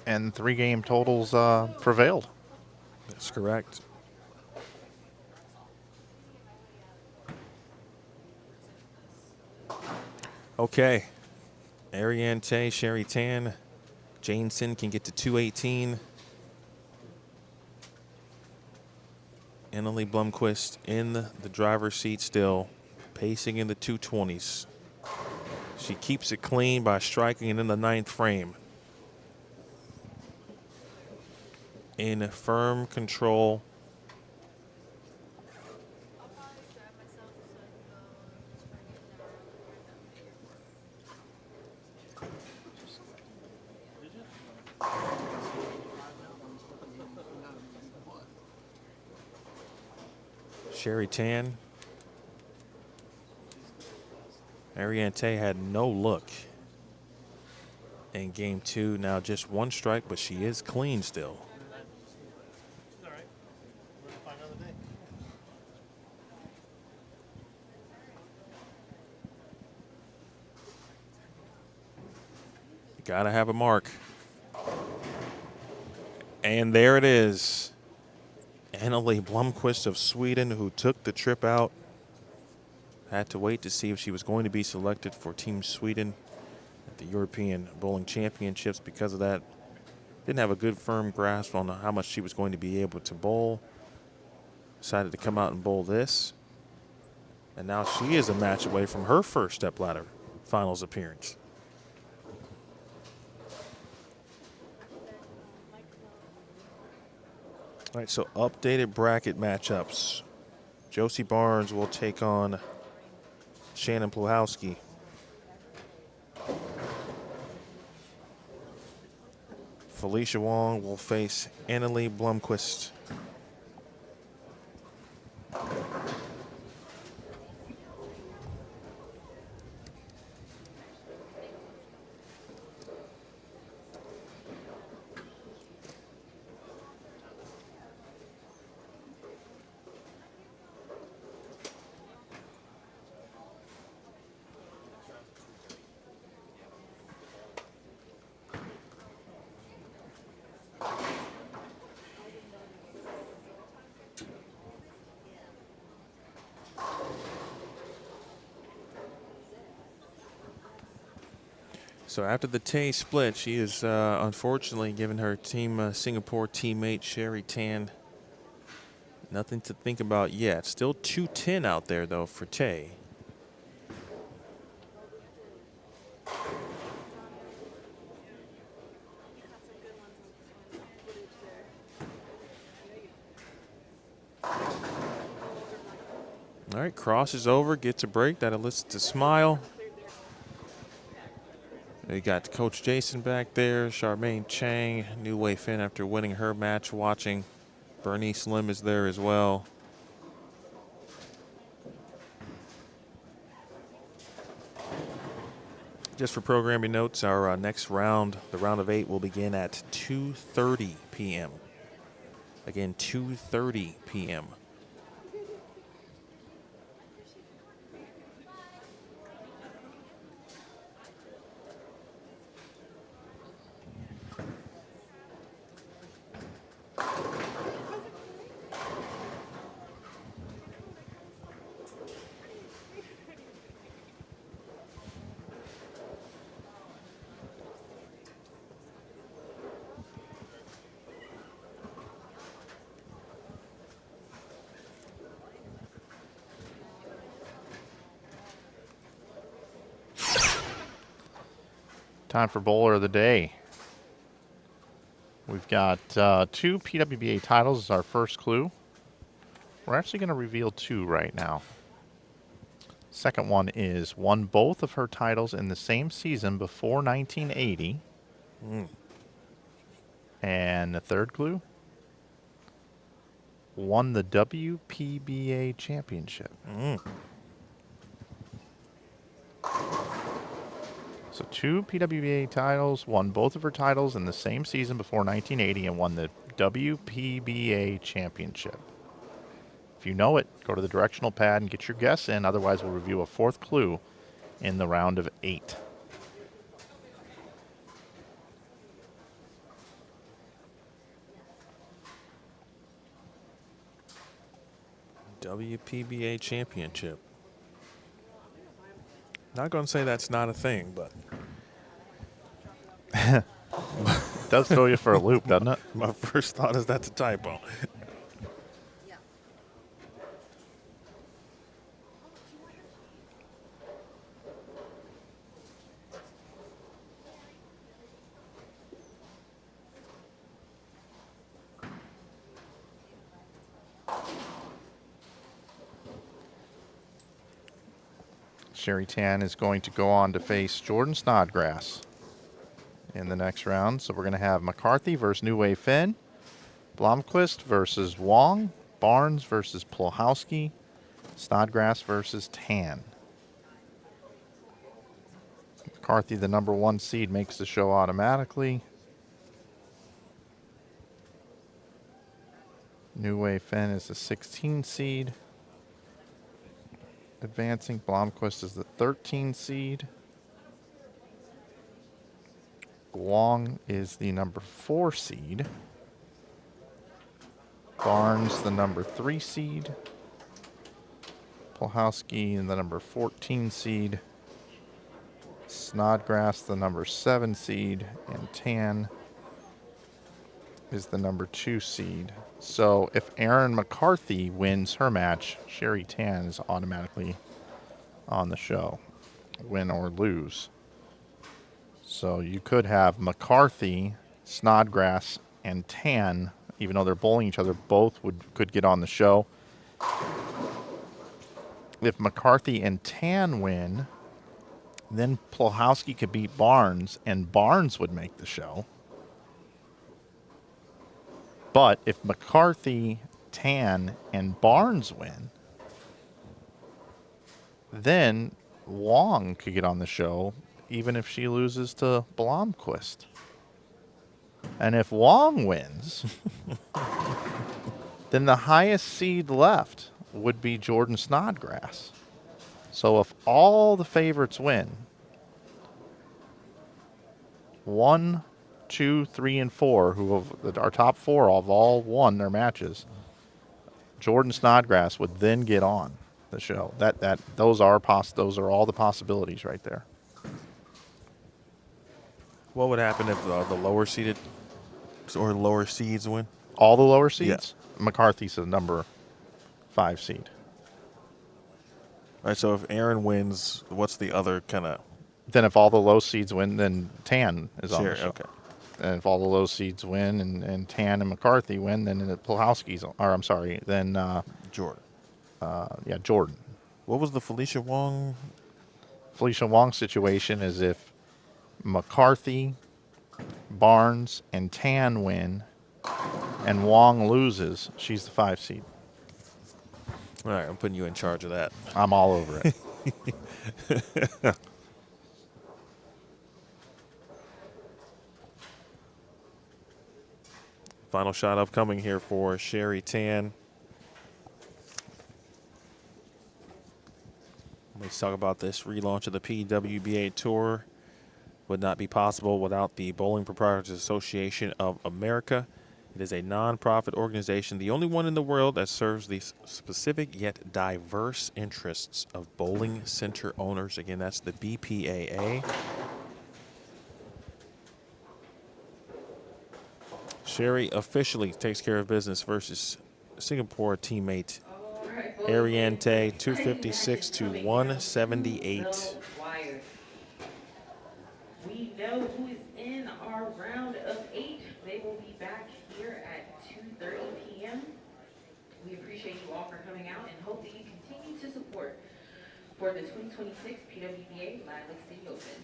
And 3-game totals prevailed. That's correct. Okay. Ariane Tay, Sherry Tan, Janeson can get to 218. Annalie Blomqvist in the driver's seat still, pacing in the 220s. She keeps it clean by striking it in the 9th frame. In firm control. Sherry Tan. Ariane Tay had no look in game 2. Now just 1 strike, but she is clean still. Gotta have a mark. And there it is. Annalie Blomqvist of Sweden, who took the trip out. Had to wait to see if she was going to be selected for Team Sweden at the European Bowling Championships. Because of that, didn't have a good firm grasp on how much she was going to be able to bowl. Decided to come out and bowl this. And now she is a match away from her first stepladder finals appearance. All right, so updated bracket matchups. Josie Barnes will take on Shannon Puhalski. Felicia Wong will face Annalie Blomqvist. So after the Tay split, she is unfortunately giving her team Singapore teammate Sherry Tan nothing to think about yet. Still 2-10 out there, though, for Tay. All right, crosses over, gets a break. That elicits a smile. You got Coach Jason back there, Charmaine Chang, New Wei Fin after winning her match watching. Bernice Lim is there as well. Just for programming notes, our next round, the round of 8, will begin at 2:30 p.m. Again, 2:30 p.m. Time for bowler of the day. We've got 2 PWBA titles as our first clue. We're actually going to reveal 2 right now. Second one is won both of her titles in the same season before 1980. And the third clue, won the WPBA championship. So 2 PWBA titles, won both of her titles in the same season before 1980 and won the WPBA championship. If you know it, go to the directional pad and get your guess in. Otherwise, we'll review a 4th clue in the round of 8. WPBA championship. Not going to say that's not a thing, but It does throw you for a loop, doesn't it? my first thought is that's a typo. Sherry Tan is going to go on to face Jordan Snodgrass in the next round. So we're going to have McCarthy versus New Wei Fin, Blomqvist versus Wong, Barnes versus Plowhowski, Snodgrass versus Tan. McCarthy, the number 1 seed, makes the show automatically. New Wei Fin is the 16 seed. Advancing, Blomqvist is the 13 seed. Wong is the number 4 seed. Barnes, the number 3 seed. Plowhowski, the number 14 seed. Snodgrass, the number 7 seed. And Tan is the number 2 seed. So if Erin McCarthy wins her match, Sherry Tan is automatically on the show, win or lose. So you could have McCarthy, Snodgrass, and Tan, even though they're bowling each other, both could get on the show. If McCarthy and Tan win, then Plowhowski could beat Barnes, and Barnes would make the show. But if McCarthy, Tan, and Barnes win, then Wong could get on the show, even if she loses to Blomqvist. And if Wong wins, then the highest seed left would be Jordan Snodgrass. So if all the favorites win, 1, 2, 3, and 4, who have our top 4 have all won their matches, Jordan Snodgrass would then get on the show. Those are all the possibilities right there. What would happen if the lower seeded or lower seeds win? All the lower Yeah. seeds? McCarthy's the number 5 seed. All right, so if Aaron wins, what's the other kind of Then if all the low seeds win, then Tan is on share? the show. Okay. And if all the low seeds win and Tan and McCarthy win, then Plahowski's, or I'm sorry, then Jordan. Jordan. What was the Felicia Wong? Felicia Wong situation is if McCarthy, Barnes, and Tan win, and Wong loses, she's the 5 seed. All right, I'm putting you in charge of that. I'm all over it. Final shot upcoming here for Sherry Tan. Let's talk about this relaunch of the PWBA Tour. Would not be possible without the Bowling Proprietors Association of America. It is a nonprofit organization, the only one in the world that serves the specific yet diverse interests of bowling center owners. Again, that's the BPAA. Sherry officially takes care of business versus Singapore teammate Ariante, 256 to 178. We know who is in our round of 8. They will be back here at 2:30 p.m. We appreciate you all for coming out and hope that you continue to support for the 2026 PWBA LILAC City Open.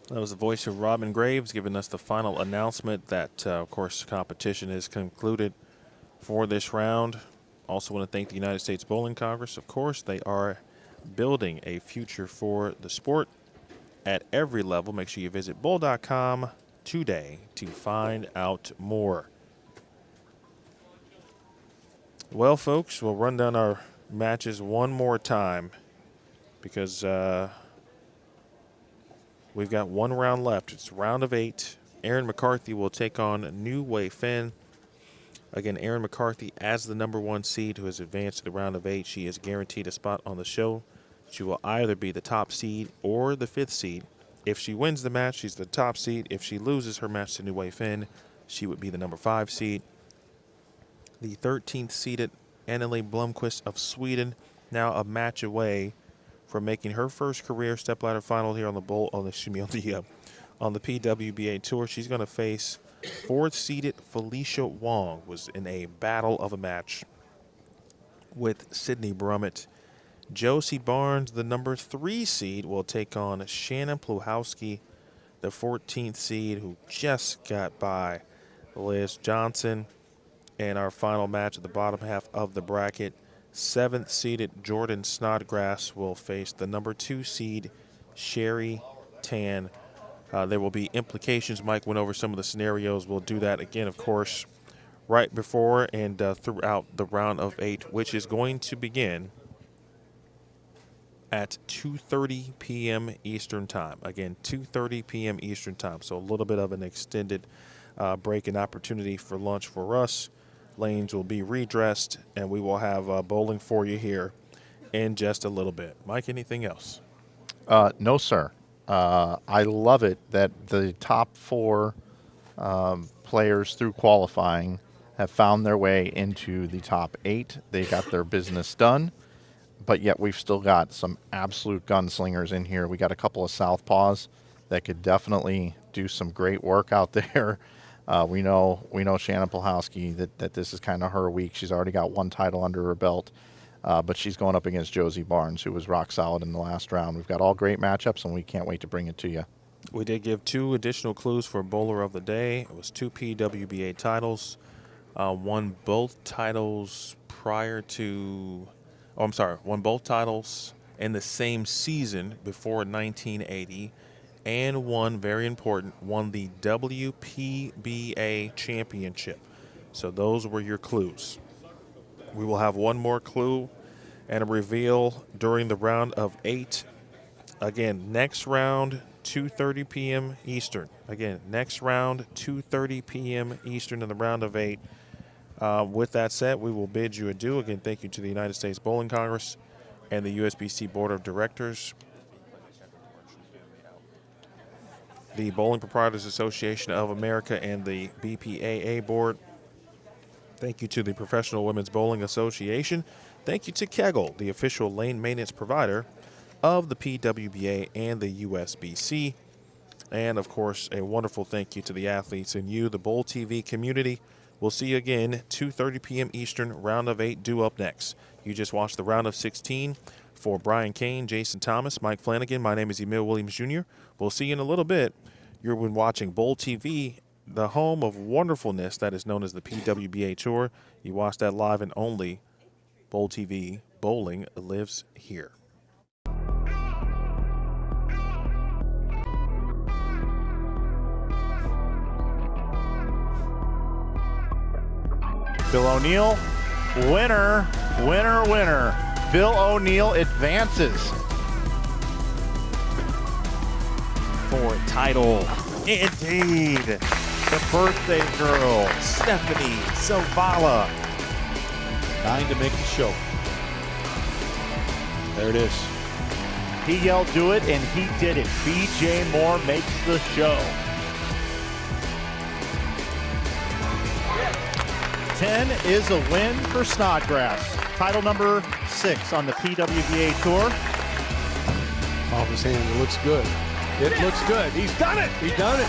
That was the voice of Robin Graves giving us the final announcement that, of course, competition is concluded for this round. Also want to thank the United States Bowling Congress. Of course, they are building a future for the sport at every level. Make sure you visit bowl.com today to find out more. Well, folks, we'll run down our matches one more time because we've got one round left. It's round of 8. Aaron McCarthy will take on New Wei Finn. Again, Aaron McCarthy as the number 1 seed who has advanced to the round of 8. She is guaranteed a spot on the show. She will either be the top seed or the 5th seed. If she wins the match, she's the top seed. If she loses her match to New Wei Finn, she would be the number 5 seed. The 13th seeded Anneli Blomqvist of Sweden, now a match away from making her first career stepladder final here on the on the PWBA Tour. She's going to face 4th seeded Felicia Wong. Was in a battle of a match with Sydney Brummett. Josie Barnes, the number 3 seed, will take on Shannon Pluhowski, the 14th seed, who just got by Liz Johnson. And our final match at the bottom half of the bracket, 7th seeded Jordan Snodgrass will face the number 2 seed Sherry Tan. There will be implications. Mike went over some of the scenarios. We'll do that again, of course, right before and throughout the round of 8, which is going to begin at 2:30 p.m. Eastern Time. Again, 2:30 p.m. Eastern Time. So a little bit of an extended break and opportunity for lunch for us. Lanes will be redressed, and we will have bowling for you here in just a little bit. Mike, anything else? No, sir. I love it that the top 4 players through qualifying have found their way into the top 8. They got their business done, but yet we've still got some absolute gunslingers in here. We got a couple of southpaws that could definitely do some great work out there. We know Shannon Pluhowski that this is kind of her week. She's already got 1 title under her belt, but she's going up against Josie Barnes, who was rock solid in the last round. We've got all great matchups, and we can't wait to bring it to you. We did give 2 additional clues for Bowler of the Day. It was 2 PWBA titles. Won both titles won both titles in the same season before 1980. And won the WPBA championship. So those were your clues. We will have one more clue and a reveal during the round of 8. Again, next round, 2:30 p.m. Eastern. Again, next round, 2:30 p.m. Eastern in the round of 8. With that said, we will bid you adieu. Again, thank you to the United States Bowling Congress and the USBC Board of Directors. the Bowling Proprietors Association of America and the BPAA Board. Thank you to the Professional Women's Bowling Association. Thank you to Kegel, the official lane maintenance provider of the PWBA and the USBC. And, of course, a wonderful thank you to the athletes and you, the BowlTV community. We'll see you again, 2:30 p.m. Eastern, round of 8 due up next. You just watched the round of 16. For Brian Kane, Jason Thomas, Mike Flanagan, my name is Emil Williams Jr. We'll see you in a little bit. You're watching BowlTV, the home of wonderfulness that is known as the PWBA Tour. You watch that live and only BowlTV. Bowling lives here. Bill O'Neill, winner, winner, winner. Bill O'Neill advances. For title. Indeed. The birthday girl. Stephanie Zavala. Trying to make the show. There it is. He yelled, do it, and he did it. BJ Moore makes the show. 10 is a win for Snodgrass. Title number 6 on the PWBA Tour. Off his hand, it looks good. It looks good. He's done it. He's done it.